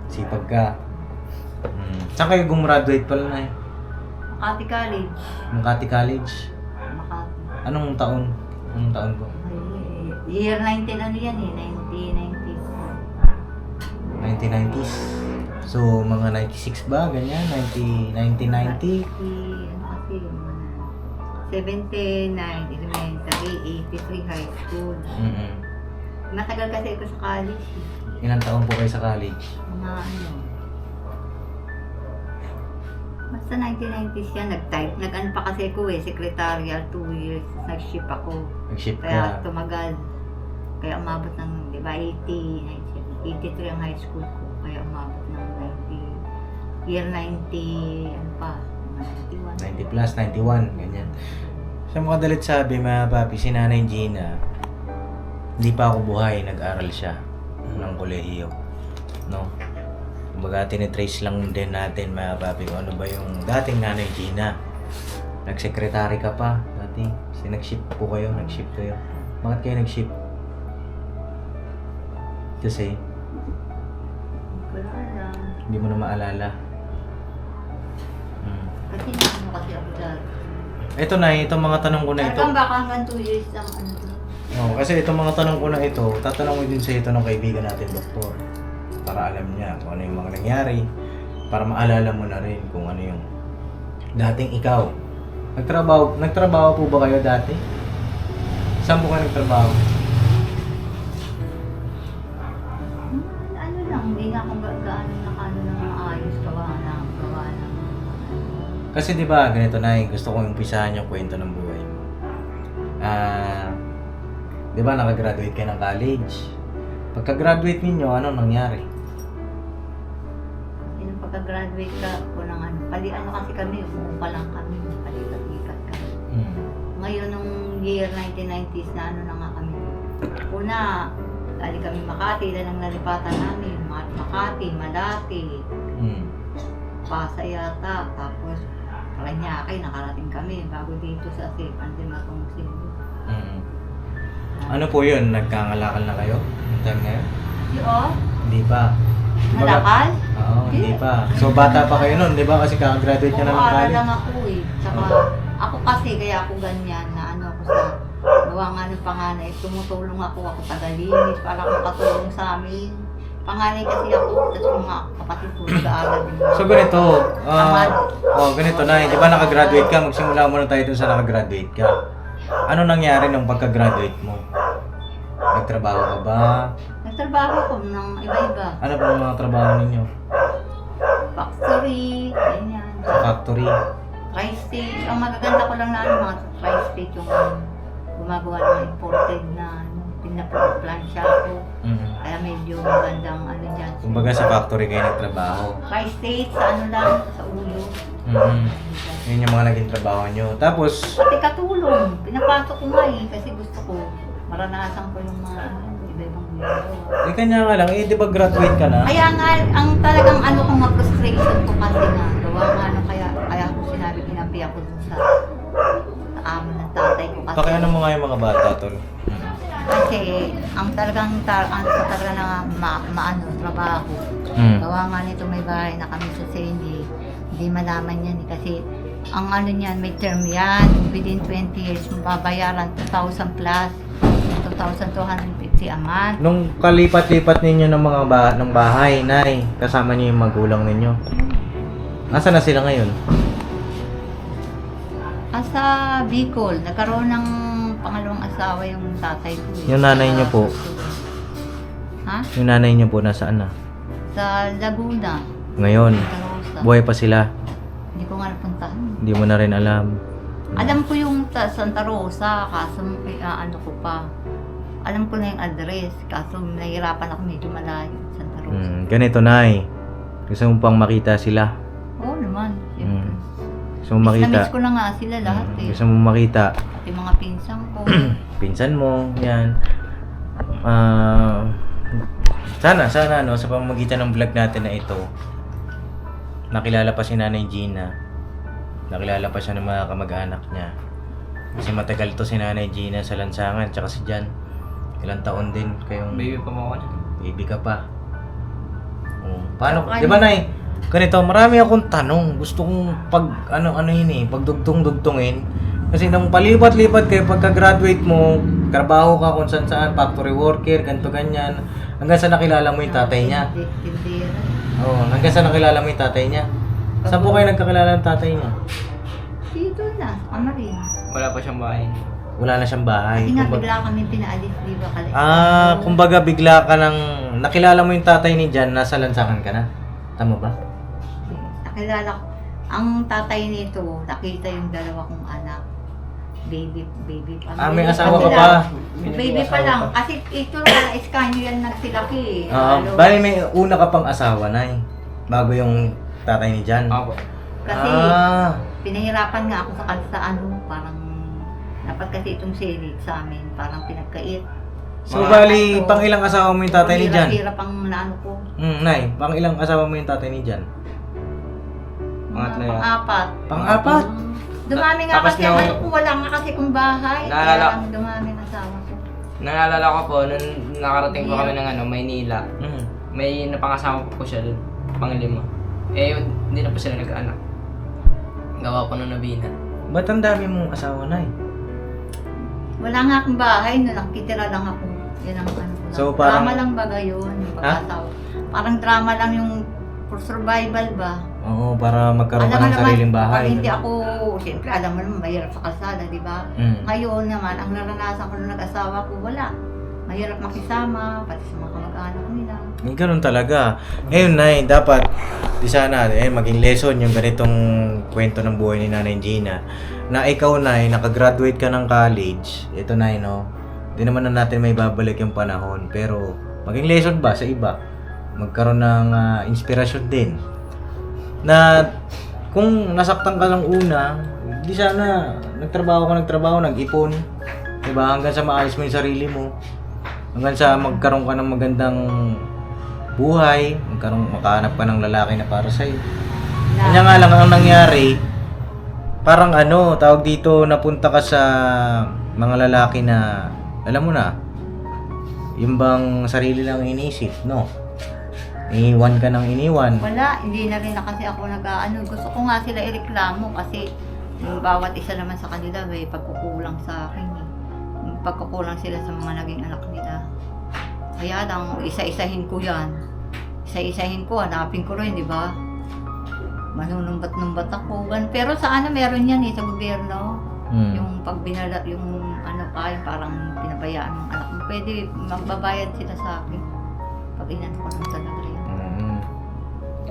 Sipag ka. Saan kayo gumraduate pala na eh? Makati College. Makati College. Makati. Anong taon? Anong taon ko? Year 19 ano yan eh, 1990s. So, mga 96 ba? Ganyan? 1990? 79, elementary, 83 high school. Matagal kasi ako sa college. Ilang taon po kayo sa college? Mga ano. Basta 1990s yan, nag-ano pa kasi ako secretarial, 2 years, nag-ship ako. Nag-ship Kaya ka? tumagal. Kaya umabot ng, di ba, 83 ang high school ko. Kaya umabot ng 90, year 90, ano pa, 91. 90 plus, 91, ganyan. Sa mga dalit sabi, mga papi, si Nanay Gina, hindi pa ako buhay, nag-aral siya ng kolehiyo. No? Kumbaga, tinitrace lang din natin, mga papi, kung ano ba yung dating Nanay Gina. Nag-secretary ka pa, dati. Kasi nag-ship po kayo, nag-ship kayo. Bakit kayo nag-ship? Kasi, Wala lang. hindi mo na maalala. Kasi ano kasi ako dati. Ito na, itong mga tanong ko na ito. Talagang baka hanggang 2 years lang ano to. Oo, kasi itong mga tanong ko na ito, tatanungin din sa ito ng kaibigan natin, doktor. Para alam niya kung ano yung mga nangyari. Para maalala mo na rin kung ano yung dating ikaw. Nagtrabaho po ba kayo dati? Saan po kayo nagtrabaho? Ano lang, hindi nga ako gaano nakano ng maayos gawa ng. Kasi 'di ba, ganito na gusto kong umpisahan yung kwento ng buhay mo. 'Di ba nakagraduate ka ng college? Pagka-graduate niyo, ano nangyari? Yung pagka-graduate ka po ng ano, ano kasi kami, umupa lang kami, palikat-likat kami. Ngayon, nung year 1990s na ano na nga kami. Una, dali kami Makati, ilan ang nalipatan namin. Makati, Malati, Pasa yata, tapos Paranaque, nakarating kami bago dito sa Andimatong Cebu. Ano po yun? Nagkangalakal na kayo? Yung time na yun? Yung, Hindi pa. nalakal? Oo, hindi pa. So bata pa kayo nun, di ba? Kasi kakagraduate ka na ng Kung college. lang ako eh. Saka, ako kasi, kaya ako ganyan na ano ako sa gawa nga ng panganay. Tumutulong ako tagalinis para makatulong sa amin. Panganay kasi ako, tapos yung mga kapatid ko nag-aaral din. So ganito, ganito na, di ba nakagraduate ka? Magsimula muna tayo dun sa nakagraduate ka. Ano nangyari nung pagka-graduate mo? Nagtrabaho ka ba? Nagtrabaho ko ng iba-iba. Ano ba ang mga trabaho ninyo? Factory, ganyan. Sa factory? Tri-state. Ang magaganda ko lang na ano, mga tri-state yung gumagawa ng imported na ano, pinaplansya ako. Kaya medyo magandang ano dyan. Kumbaga sa factory kayo nagtrabaho. Tri-state, sa ano lang, sa ulo. Yun yung mga naging trabaho nyo. Tapos, Pati katulong, pinapasok ko nga eh, kasi gusto ko, maranasan ko yung mga iba-ibang ginagawa. kanya nga lang, di ba graduate ka na? Kaya nga, ang talagang ano kong frustration ko kasi nga, gawa nga ano, kaya ko sinabi, ginabi ako dun sa amo ng tatay ko kasi. Pakiano mo nga yung mga bata, tol? Kasi, ang talagang, talaga na maano, trabaho. Gawa nga nito may bahay na kami sa Sendy, hindi malaman yan eh, kasi ang ano niyan, may term yan, within 20 years, mababayaran 2,000 plus, 2,250 a month. Nung kalipat-lipat ninyo ng mga ng bahay, nay, kasama niyo yung magulang ninyo. Nasaan na sila ngayon? Sa Bicol, nagkaroon ng pangalawang asawa yung tatay ko. Yung nanay niyo po? Ha? Yung nanay niyo po, nasaan na? Sa Laguna. Ngayon, Santa Rosa. buhay pa sila. Hindi ko nga napuntahan. Hindi mo na rin alam. Alam ko yung Santa Rosa, kaso ano ko pa. Alam ko na yung address, kaso nahihirapan ako medyo malayo. Santa Rosa. Ganito, nay. Gusto mo pang makita sila? Oo naman, siyempre. Gusto mo makita? Miss ko na nga sila lahat eh. Gusto mo makita? Pati mga pinsan ko. Pinsan mo, yan. Sana, no, sa pamamagitan ng vlog natin na ito, nakilala pa si Nanay Gina. Nakilala pa siya ng mga kamag-anak niya. Kasi matagal to si Nanay Gina sa lansangan, tsaka si Jan. Ilang taon din kayong... Baby pa mo ako. Baby ka pa. Paano? Di ba, Nay? Ganito, marami akong tanong. Gusto kong pagdugtong-dugtongin. Kasi nang palipat-lipat kayo, pagka-graduate mo, trabaho ka kung saan-saan, factory worker, ganito ganyan. Hanggang sa nakilala mo yung tatay niya. Tindera. Oo, hanggang sa nakilala mo yung tatay niya. Saan po kayo nagkakilala ng tatay niya? Dito na, Amarin. Wala pa siyang bahay. Wala na siyang bahay. Kasi nga Kumbaga- bigla kami pinaalis, di ba? kumbaga bigla ka nang nakilala mo yung tatay ni Jan, nasa lansangan ka na. Tama ba? Nakilala ko. Ang tatay nito, nakita yung dalawa kong anak. Baby pa. May Baby asawa ka sila. pa. Baby pa lang. Kasi ito lang, iskanyo yan nagsilaki. Bali may una ka pang asawa na bago yung tatay ni Jan. Ako. Kasi Ah, pinahirapan nga ako sa kalsaan, parang dapat kasi itong series sa amin, parang pinagkait. so bali pang ilang asawa mo yung tatay ni Jan? Hirap ang naano ko. Nay, pang ilang asawa mo yung tatay ni Jan? Pangatlo yan. Pang-apat. Pang-apat? Dumami nga Tapos kasi ang nung- ano ko, wala nga kasi kung bahay. Naalala- Kaya lang dumami ang asawa ko. Naalala ko po, nung nakarating po kami ng Maynila, Mm. may napangasama po siya doon, pang-5. Yun, hindi na po sila nag-anak. Gawa po ng nabina. Ba't ang dami mong asawa, Nay? Wala nga akong bahay, no, nakitira lang ako. Yan ang ano ko lang. So, parang- Drama lang baga yun, yung pagkasawa. Parang drama lang yung for survival ba? Oo, para magkaroon ka Alam mo ng naman, sariling bahay. kapag hindi ako, siyempre alam mo naman, mahirap sa kalsada, di ba? Mm. Ngayon naman, ang naranasan ko nung nag-asawa ko, wala. Mahirap makisama, pati sa mga kamag-anak nila. Ganun talaga. Ngayon, Nay, dapat, di sana, maging lesson yung ganitong kwento ng buhay ni Nanay Gina. Na ikaw, Nay, nakagraduate ka ng college. Ito, Nay, no? Di naman na natin may babalik yung panahon. Pero, maging lesson ba sa iba? Magkaroon ng inspirasyon din. Na, kung nasaktan ka ng una, di sana, nagtrabaho, nag-ipon. Diba? Hanggang sa maayos mo yung sarili mo. Hanggang sa magkaroon ka ng magandang buhay, makahanap ka ng lalaki na para sa'yo. Kanya nga lang ang nangyari, parang tawag dito, napunta ka sa mga lalaki na, alam mo na, yung bang sarili lang iniisip, no? Iniwan ka ng iniwan. Wala, hindi na rin na kasi ako nag-ano. Gusto ko nga sila ireklamo kasi yung bawat isa naman sa kanila may pagkukulang sa akin. Yung pagkukulang sila sa mga naging anak nila. Kaya lang, isa-isahin ko yan. Isa-isahin ko, hanapin ko rin, di ba? Manunumbat-numbat ako. Pero sa meron yan sa gobyerno. Yung pag binala, yung yung parang pinabayaan ng anak mo. Pwede magbabayad sila sa akin. Pag inano ko ng talaga yun.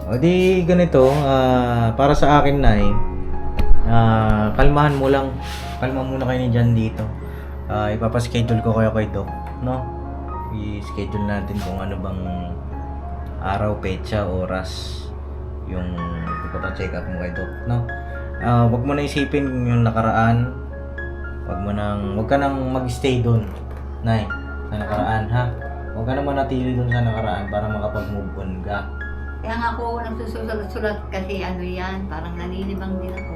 O di ganito, para sa akin, Nay, kalmahan mo lang. Kalma muna kayo ni Jan dito. Ipapaschedule ko kayo kay Doc, no? I-schedule natin kung ano bang araw, petsa, oras yung ipapacheck up mo kay Doc, no? Wag mo na isipin yung nakaraan. Wag ka nang mag-stay doon, Nay, sa nakaraan, ha? Huwag ka nang manatili doon sa nakaraan para makapag-move on ka. Kaya nga ako nagsusulat-sulat kasi yan, parang naninibang din ako.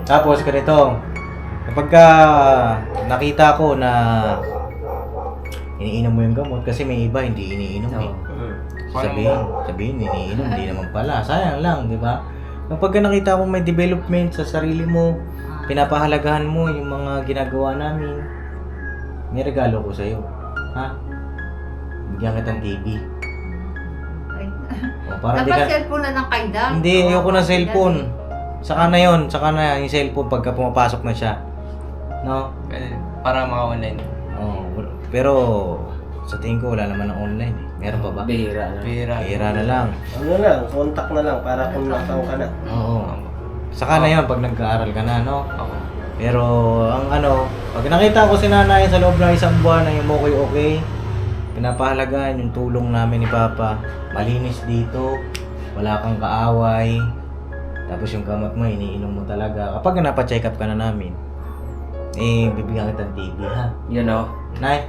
Tapos ganito, kapag ka nakita ko na iniinom mo yung gamot, kasi may iba hindi iniinom eh. Sabihin iniinom, hindi naman pala. Sayang lang, di ba? Kapag ka nakita ko may development sa sarili mo, pinapahalagahan mo yung mga ginagawa namin, may regalo ko sa'yo. Ha? Bigyan kitang TV. O, para Dapat cellphone na lang kay Dad. Hindi, ayoko na cellphone. Saka na yung cellphone pagka pumapasok na siya. No? Para maka-online. Oh, pero sa tingin ko wala naman ng online eh. Meron pa ba? Bihira na. Hira na lang. Ano lang, contact na lang para kung nakaw ka na. Oo. Saka na yun pag nag-aaral ka na, no? Ako. Pero ang pag nakita ko si nanay sa loob ng isang buwan na yung okay, pinapahalagahan yung tulong namin ni Papa. Malinis dito, wala kang kaaway. Tapos yung gamot mo, iniinom mo talaga. Kapag napacheck up ka na namin, bibigyan kita ng TV, ha? Yun o. Nay?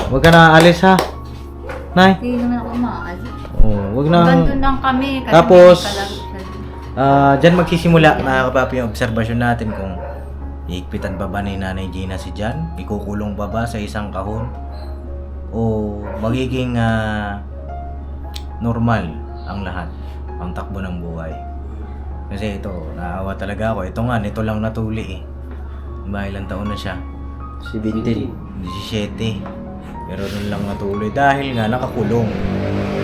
Huwag ka na aalis, ha? Nay? Hindi naman ako maalis. Huwag na. Bandun lang kami. Kasi Tapos, may kalaro sa- Diyan magsisimula na kapapi yung obserbasyon natin kung iikpitan pa ba ni Nanay Gina si Jan? Ikukulong pa ba sa isang kahon? O magiging normal ang lahat, ang takbo ng buhay? Kasi ito, naawa talaga ako. Ito nga, nito lang natuli eh. Diba, ilang taon na siya? 17. 17. Pero nun lang natuloy dahil nga nakakulong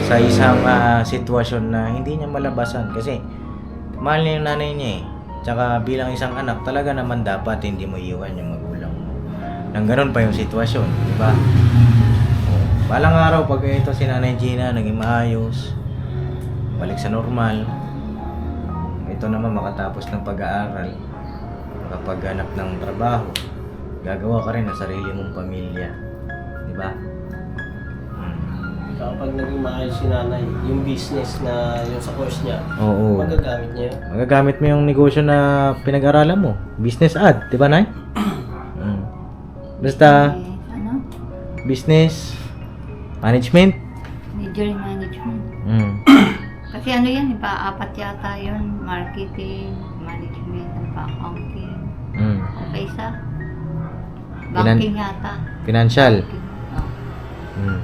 sa isang sitwasyon na hindi niya malabasan. Kasi mahal niya yung nanay niya eh. Tsaka bilang isang anak, talaga naman dapat hindi mo iwan yung magulang mo. Nang ganun pa yung sitwasyon, di ba? Balang araw, pag ito si Nanay Gina, naging maayos, balik sa normal, ito naman makatapos ng pag-aaral, makapaghanap ng trabaho, gagawa ka rin ng sarili mong pamilya. Di ba? Kapag naging maayos si nanay, yung business na yung sa course niya, Oo. magagamit niya yun. Magagamit mo yung negosyo na pinag-aralan mo. Business ad, di ba, Nay? Basta, Ano? business, management. Major management. Kasi ano yan, iba, 4 yata yun. Marketing, management, accounting. Okay sa? Banking yata. Financial. Oh.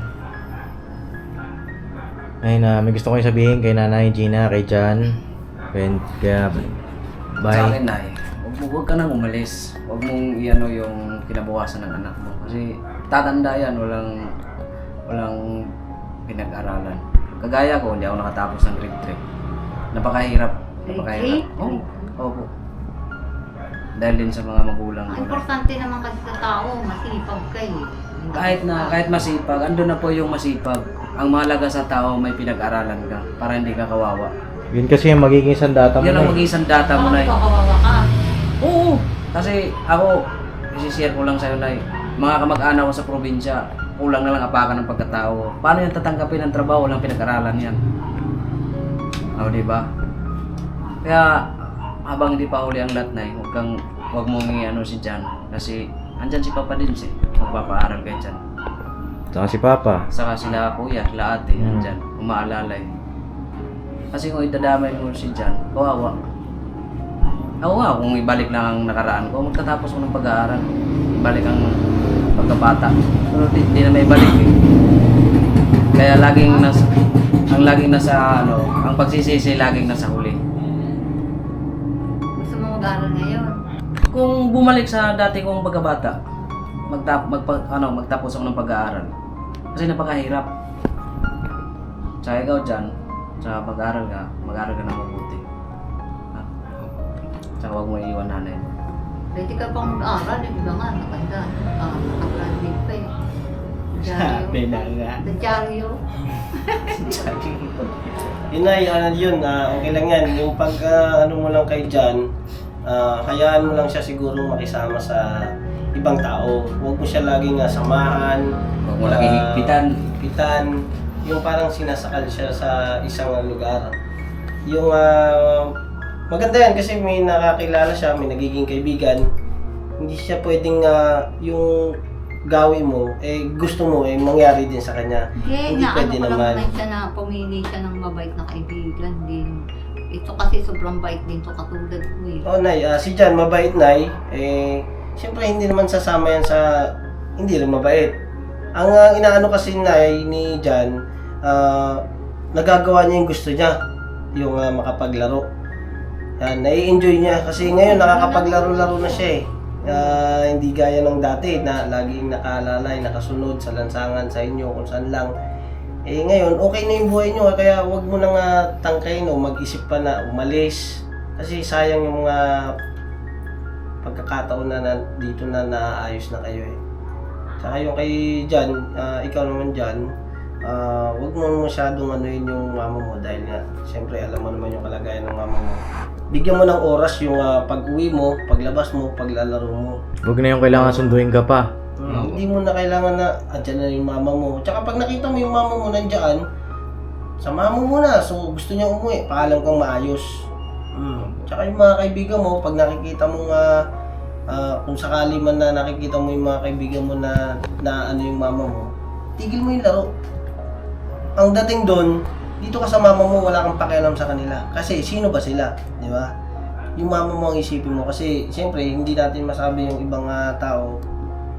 Ayun na, may gusto ko yung sabihin kay Nanay Gina, kay Jan, kaya Sa bye. akin na huwag ka nang umalis. Huwag mong iano yung kinabukasan ng anak mo. Kasi tatanda yan, walang pinag-aralan. Kagaya ko, hindi ako nakatapos ng grade 3. Napakahirap. Grade 3? Oo. Opo. Dahil din sa mga magulang Ang ko. importante naman kasi sa tao, masipag kayo. Kahit masipag, andun na po yung masipag. Ang mahalaga sa tao, may pinag-aralan ka para hindi ka kawawa. Yun kasi yung magiging sandata mo Yan ang na eh. mag-isang data mo na eh. Kawawa ka. Oo! Kasi ako, isi-share ko lang sa'yo na mga kamag-anak ko sa probinsya, kulang na lang apakan ng pagkatao. Paano yan tatanggapin ng trabaho? Walang pinag-aralan yan. O, diba? Kaya, habang hindi pa huli ang lahat na huwag mong i-ano si Jan. Kasi, andyan si Papa din siya. Magpapaaral kayo dyan. Saka si Papa. Saka sila kuya, sila ate, andyan. Umaalalay. Kasi kung itadamay mo si Jan, kawawa. Ako nga, kung ibalik na ang nakaraan ko, magtatapos ko ng pag-aaral. Ibalik ang pagkabata. Pero di na may balik eh. Kaya ang pagsisisi laging nasa huli. Gusto mo mag-aaral ngayon? Kung bumalik sa dati kong pagkabata, magtapos ako ng pag-aaral. Kasi napakahirap. Tsaka ikaw dyan, tsaka mag-aaral ka na mabuti. Ha? Tsaka huwag mo iiwan nanay mo. Pwede ka pang mag-aaral, di ba nga, nakanda. Nakagraduate pa eh. Sabi na nga. Nadyaryo. Inay, yun, okay lang yan. Yung pag ano mo lang kay Jan, hayaan mo lang siya siguro makisama sa ibang tao. Huwag mo siya laging samahan. Huwag mo laging higpitan. Yung parang sinasakal siya sa isang lugar. Yung maganda yan kasi may nakakilala siya, may nagiging kaibigan. Hindi siya pwedeng yung gawin mo, gusto mo, mangyari din sa kanya. Hindi, Hindi pwede ko lang naman. naman siya na pumili siya ng mabait na kaibigan din. Ito kasi sobrang bait din to katulad ko eh. Oh, Nay, si Jan, mabait, Nay. Siyempre, hindi naman sasama yan sa hindi rin mabait. Ang inaano kasi, Nay, ni Jan, nagagawa niya yung gusto niya. Yung makapaglaro. Yan, nai-enjoy niya. Kasi ngayon, nakakapaglaro-laro na siya eh. Hindi gaya ng dati na laging nakalalay, nakasunod sa lansangan sa inyo, kung saan lang. Ngayon, okay na yung buhay nyo, kaya wag mo nang tangkayin o mag-isip pa na umalis. Kasi sayang yung mga pagkakataon na dito na naayos na kayo eh. Saka yung kay Jan, ikaw naman Jan, wag mo masyadong anuin yung mama mo dahil nga, siyempre alam mo naman yung kalagayan ng mama mo. Bigyan mo ng oras yung pag-uwi mo, paglabas mo, paglalaro mo. Huwag na yung kailangan sunduin ka pa. Hindi mo na kailangan na andyan na yung mama mo. Tsaka pag nakita mo yung mama mo nandiyan, samahan mo muna. So gusto niya umuwi, paalam kang maayos. Tsaka yung mga kaibigan mo, pag nakikita mo kung sakali man na nakikita mo yung mga kaibigan mo na ano yung mama mo, tigil mo yung laro. Ang dating doon, dito ka sa mama mo, wala kang pakialam sa kanila. Kasi sino ba sila? Di ba? Yung mama mo ang isipin mo. Kasi siyempre, hindi natin masabi yung ibang tao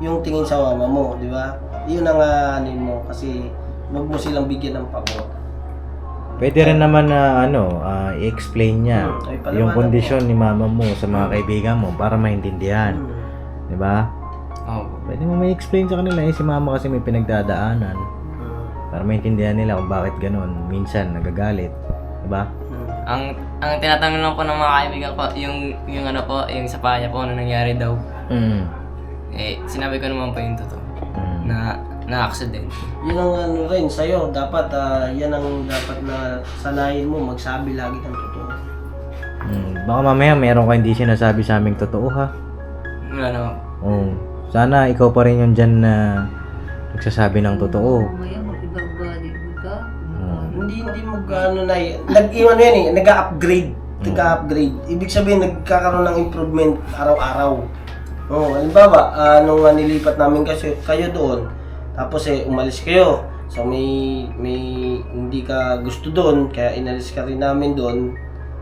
yung tingin sa mama mo. Di ba? Yun ang anin mo. Kasi wag mo silang bigyan ng pabor. Pwede rin naman na i-explain niya Ay, paliwanag yung kondisyon ni mama mo sa mga kaibigan mo para maintindihan. Di ba? Oo. Pwede mo may explain sa kanila si mama kasi may pinagdadaanan. Para maintindihan nila kung bakit ganun. Minsan nagagalit. Diba? Ang tinatanong lang po ng mga kaibigan ko, yung ano po, yung sa paa niya po, ano nangyari daw. Eh, sinabi ko naman po yung totoo. Na accident. Yun ang ano rin sa'yo, dapat yan ang dapat na sanayin mo, magsabi lagi ng totoo. Baka mamaya meron ka hindi sinasabi sa aming totoo ha. Wala naman. Oo. Sana ikaw pa rin yung dyan na nagsasabi ng totoo. Mamaya mag-ibang-balik ka. Hindi mag-ano na nag-iwan yan eh, nag-upgrade. Nag-upgrade. Ibig sabihin, nagkakaroon ng improvement araw-araw. Oo, halimbawa, nung nilipat namin kasi kayo doon, tapos umalis kayo. So may hindi ka gusto doon, kaya inalis ka rin namin doon.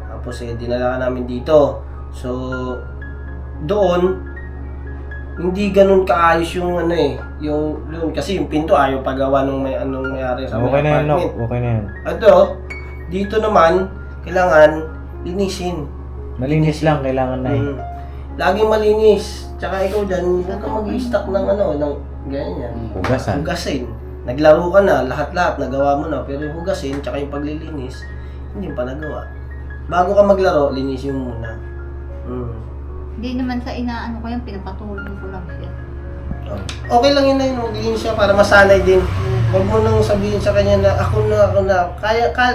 Tapos dinala ka namin dito. So doon hindi ganun kaayos yung ano yung kasi yung pinto ayaw pagawa nung may-ari sa Okay na yan, no? apartment. Okay na yan. Ito, dito naman kailangan linisin. Malinis lang, kailangan na eh. Laging malinis. Tsaka ikaw dyan, huwag ka mag-i-stock ng ng ganyan. Hugasan. Hugasin. Naglaro ka na, lahat-lahat nagawa mo na, pero yung hugasin, tsaka yung paglilinis, hindi pa nagawa. Bago ka maglaro, linisin mo muna. Hindi naman sa inaano ko yan, pinapatulong ko lang siya. Okay lang yun na yun, maglinis siya para masanay din. Huwag mo nang sabihin sa kanya na ako na.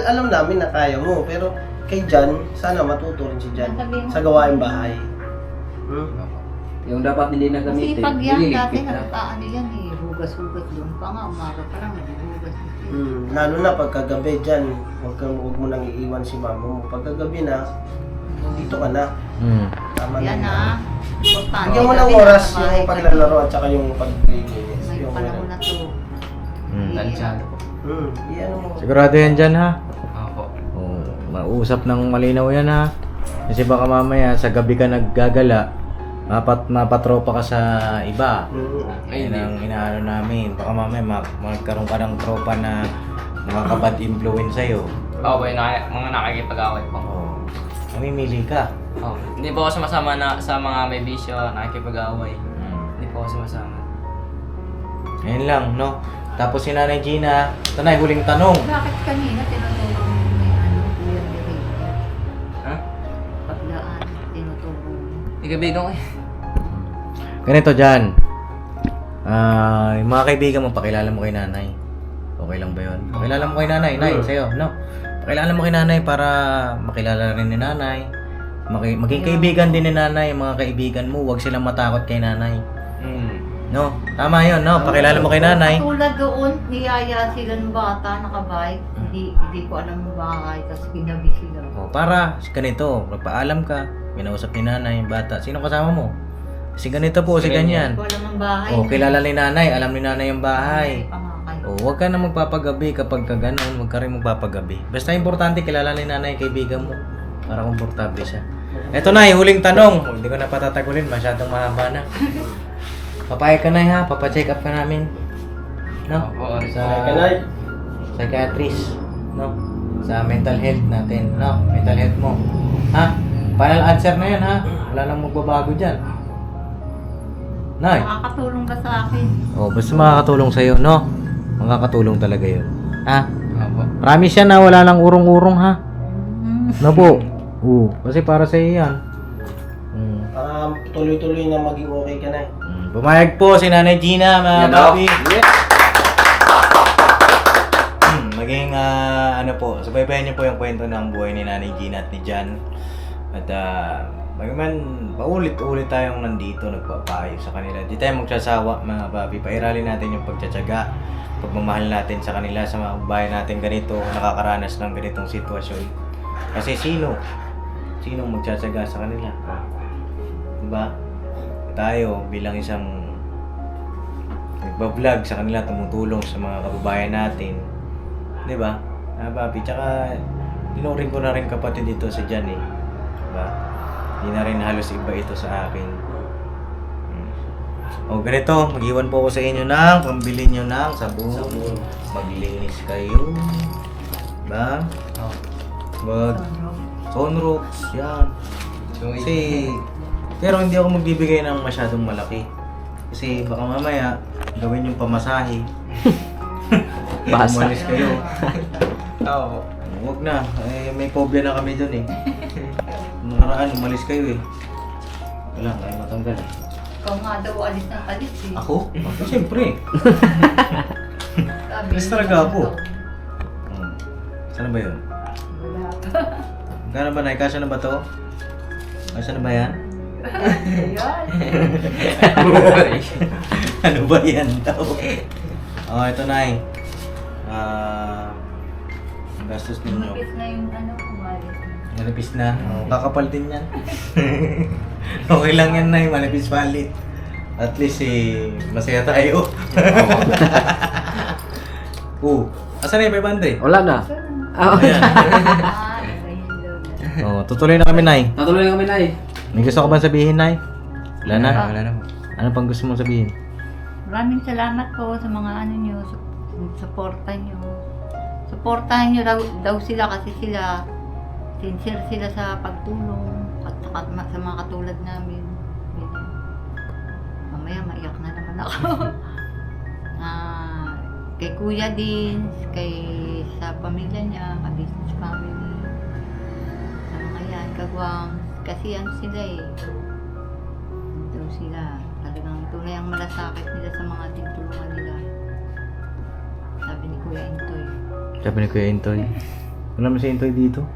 Alam namin na kaya mo, pero kay Jan, sana matuto rin si Jan sa gawaing bahay. Yung dapat hindi na Kasi gamitin, pag yan, dati nililigpit na. nagpaano yan eh, hugas-hugas doon pa nga, umaga pa lang, naghugas na siya. Lalo na pagkagabi dyan, huwag mo nang iiwan si mama mo. Pagkagabi na, dito ka na. Tama Yan na. importante. Bigyan mo ng Gabi oras nasa yung bahay ka paglalaro at saka yung paglilinis. May Yung panahon na to. Tansado po. Iyan mo. Sigurado yan dyan ha. Opo. Oo, mausap ng malinaw yan ha. Kasi baka mamaya sa gabi ka naggagala, mapatropa ka sa iba. Ay, Yan ang inaano namin. Baka mamaya magkaroon ka ng tropa na nakaka-bad influence sa'yo. Opo, yung mga nakikipag-away po. Oo. Mamimili ka. Oh, hindi po ako sumasama na sa mga may bisyo, nakikipag-away. Hindi po ako sumasama. Ayun lang, no? Tapos si Nanay Gina, ito na yung huling tanong. Bakit kanina tinutulong mo may kuya ni Rita? Ha? Paglaan, tinutulong mo. Igabigan ko eh. Ganito dyan. Yung mga kaibigan mo, pakilala mo kay nanay. Okay lang ba yun? Pakilala mo kay nanay. Nay, sa'yo, no? Pakilala mo kay nanay para makilala rin ni nanay. Maging kaibigan din ni nanay. Yung mga kaibigan mo, huwag silang matakot kay nanay. No? Tama yun, no? Pakilala mo kay nanay. Tulad doon, niyaya sila ng bata, nakabike. Hindi ko alam ng bahay, tapos ginabi sila. O, para ganito, magpaalam ka. Minausap ni nanay yung bata. Sino kasama mo? Si ganito po, si ganyan. Hindi ko alam ng bahay. O, kilala ni nanay. Alam ni nanay yung bahay. Pangakay. O, huwag ka na magpapagabi kapag ka gano'n. Huwag ka rin magpapagabi. Basta importante, kilala ni nanay kaibigan mo. Para komportable siya. Eto na, yung huling tanong. Hindi ko na patatagulin. Masyadong mahaba na. Papayag ka na ha. Papacheck up ka namin. No? Opo, Sa Kanay. psychiatrist. No? Sa mental health natin. No? Mental health mo. Ha? Final answer na yan ha. Wala nang magbabago dyan. Nay. Makakatulong ba sa akin? Oh, basta makakatulong sa'yo, no? Makakatulong talaga yun. Ha? Opo. Promise yan na wala lang urong-urong ha. No po? Oo. Kasi para sa'yo yan. Para tuloy-tuloy na maging okay ka na. Pumayag po si Nanay Gina, mga babi. Maging ano po, subaybayan niyo po yung kwento ng buhay ni Nanay Gina at ni Jan. At bagaman paulit-ulit tayong nandito nagpapayo sa kanila. Di tayo magsasawa mga babi. Pairalin natin yung pagtsatsaga, pagmamahal natin sa kanila, sa mga bayan natin ganito, nakakaranas ng ganitong sitwasyon. Kasi sino magtsatsaga sa kanila? Diba? Tayo bilang isang nagbablog sa kanila, tumutulong sa mga kababayan natin. Diba? Papi, tsaka tinuring ko na rin kapatid dito sa Jan eh. Diba? Hindi na rin halos iba ito sa akin. O ganito, mag-iwan po ako sa inyo ng pambili nyo ng sabon. Maglinis kayo. Diba? Sunrooks, yan. Kasi, pero hindi ako magbibigay ng masyadong malaki. Kasi baka mamaya, gawin yung pamasahe. Basa. Umalis kayo. Oo. Huwag na. May phobia na kami dun eh. Nung nakaraan, umalis kayo eh. Wala, kaya matanggal eh. Ikaw nga daw alis ng alis eh. Ako? Ako, siyempre. Sabi Alis niya, talaga ako. Saan na ba yun? Wala pa. Gano'n ba, Nay? Kasya na ba to? Kasya na ba yan? Ayan. Ano ba yan daw? Oh, ito, Nay. Ang gastos ninyo. Lumipis na yung umalis. Manipis na. Oh, kakapal din yan. Okay lang yan, Nay. Manipis palit. At least masaya tayo. Asan na yung 500? Wala na. Ah, Ayan. Iba yun daw na. Oh, tutuloy na kami, Nay. natuloy kami na eh. May gusto ka ba sabihin, Nay? Wala na. Wala na po. Ano pang gusto mong sabihin? Maraming salamat po sa mga nyo, suporta nyo. Suportahan nyo daw sila kasi sila, sincere sila sa pagtulong at saka sa mga katulad namin. Ganyan. Mamaya maiyak na naman ako. Kay Kuya din, sa pamilya niya, ka-business family. Sa mga yan, kagwang. Kasi ano sila eh. Daw sila. Talagang tunay ang malasakit nila sa mga tinutulungan nila. Sabi ni Kuya Intoy. Sabi ni Kuya Intoy. Wala mo si Intoy dito?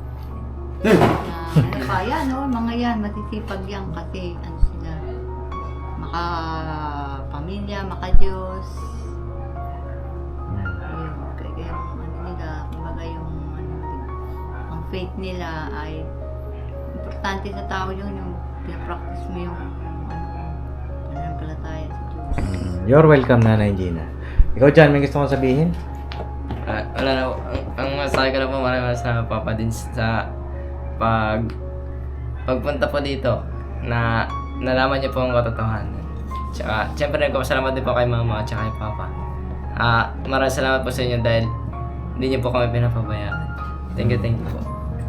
Ano pa yan, no? Mga yan, masisipag yan kasi ano sila. Maka-pamilya, maka-Diyos. Ayun, kaya yung ano nila, kumbaga yung ang faith nila ay importante sa tao yun, yung pinapractice mo yung pananampalataya sa Diyos. You're welcome, Nanay Gina. Ikaw dyan, may gusto kong sabihin? Wala na po. Ang masasabi ko na po, maraming salamat Papa din sa pagpunta po dito na nalaman niyo po ang katotohanan. Tsaka, siyempre nagpapasalamat din po kay Mama at kay Papa. Maraming salamat po sa inyo dahil hindi niyo po kami pinapabayaan. Thank you po.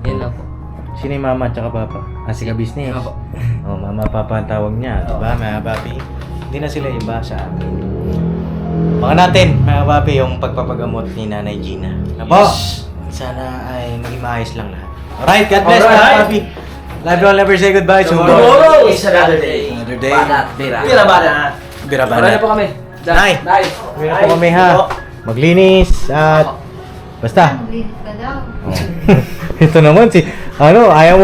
Yun lang po. Sino yung mama at saka papa? Si ka-business. Opo. Oh, mama, papa ang tawag niya. Diba, mga papi? Hindi na sila iba sa amin. Mga natin, mga papi, yung pagpapagamot ni Nanay Gina. Napo! Sana ay maging maayos lang lahat. Alright, God bless, mga papi. Love you all, never say goodbye. Tomorrow is another day. Another day. Banat, bira. Pila ba na? Biraban Wala na po kami. Nay! Nay! Uwi na po kami ha. Maglinis at basta. Maglinis ka daw. Ito naman ayaw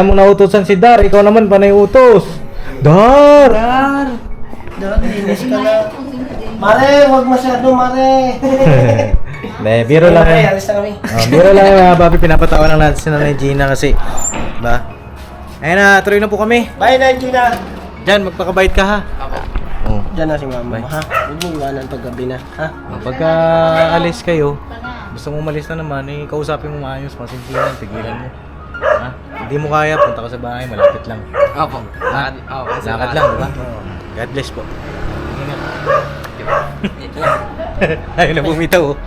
mo na utusan si Dar, ikaw naman panay utos. Dar! Linis ka na. Mare, huwag masyado, Mare. Hindi, biro lang. Mare, alis na kami. Biro lang mga papi, pinapatawa lang natin si Nanay Gina kasi, diba? Ayun na, tuloy na po kami. Bye, Nanjina. Diyan, magpakabait ka ha. Oh. Diyan na si Mama mo, ha? Huwag mo iwanan paggabi na, ha? Pagka alis kayo, gusto mo umalis na naman, kausapin mo maayos, masinsinan, pigilan mo. Ha? Hindi mo kaya, punta ka sa bahay, malapit lang. Opo. Lakad lang, diba? God bless po. Ingat. Ayaw na bumitaw.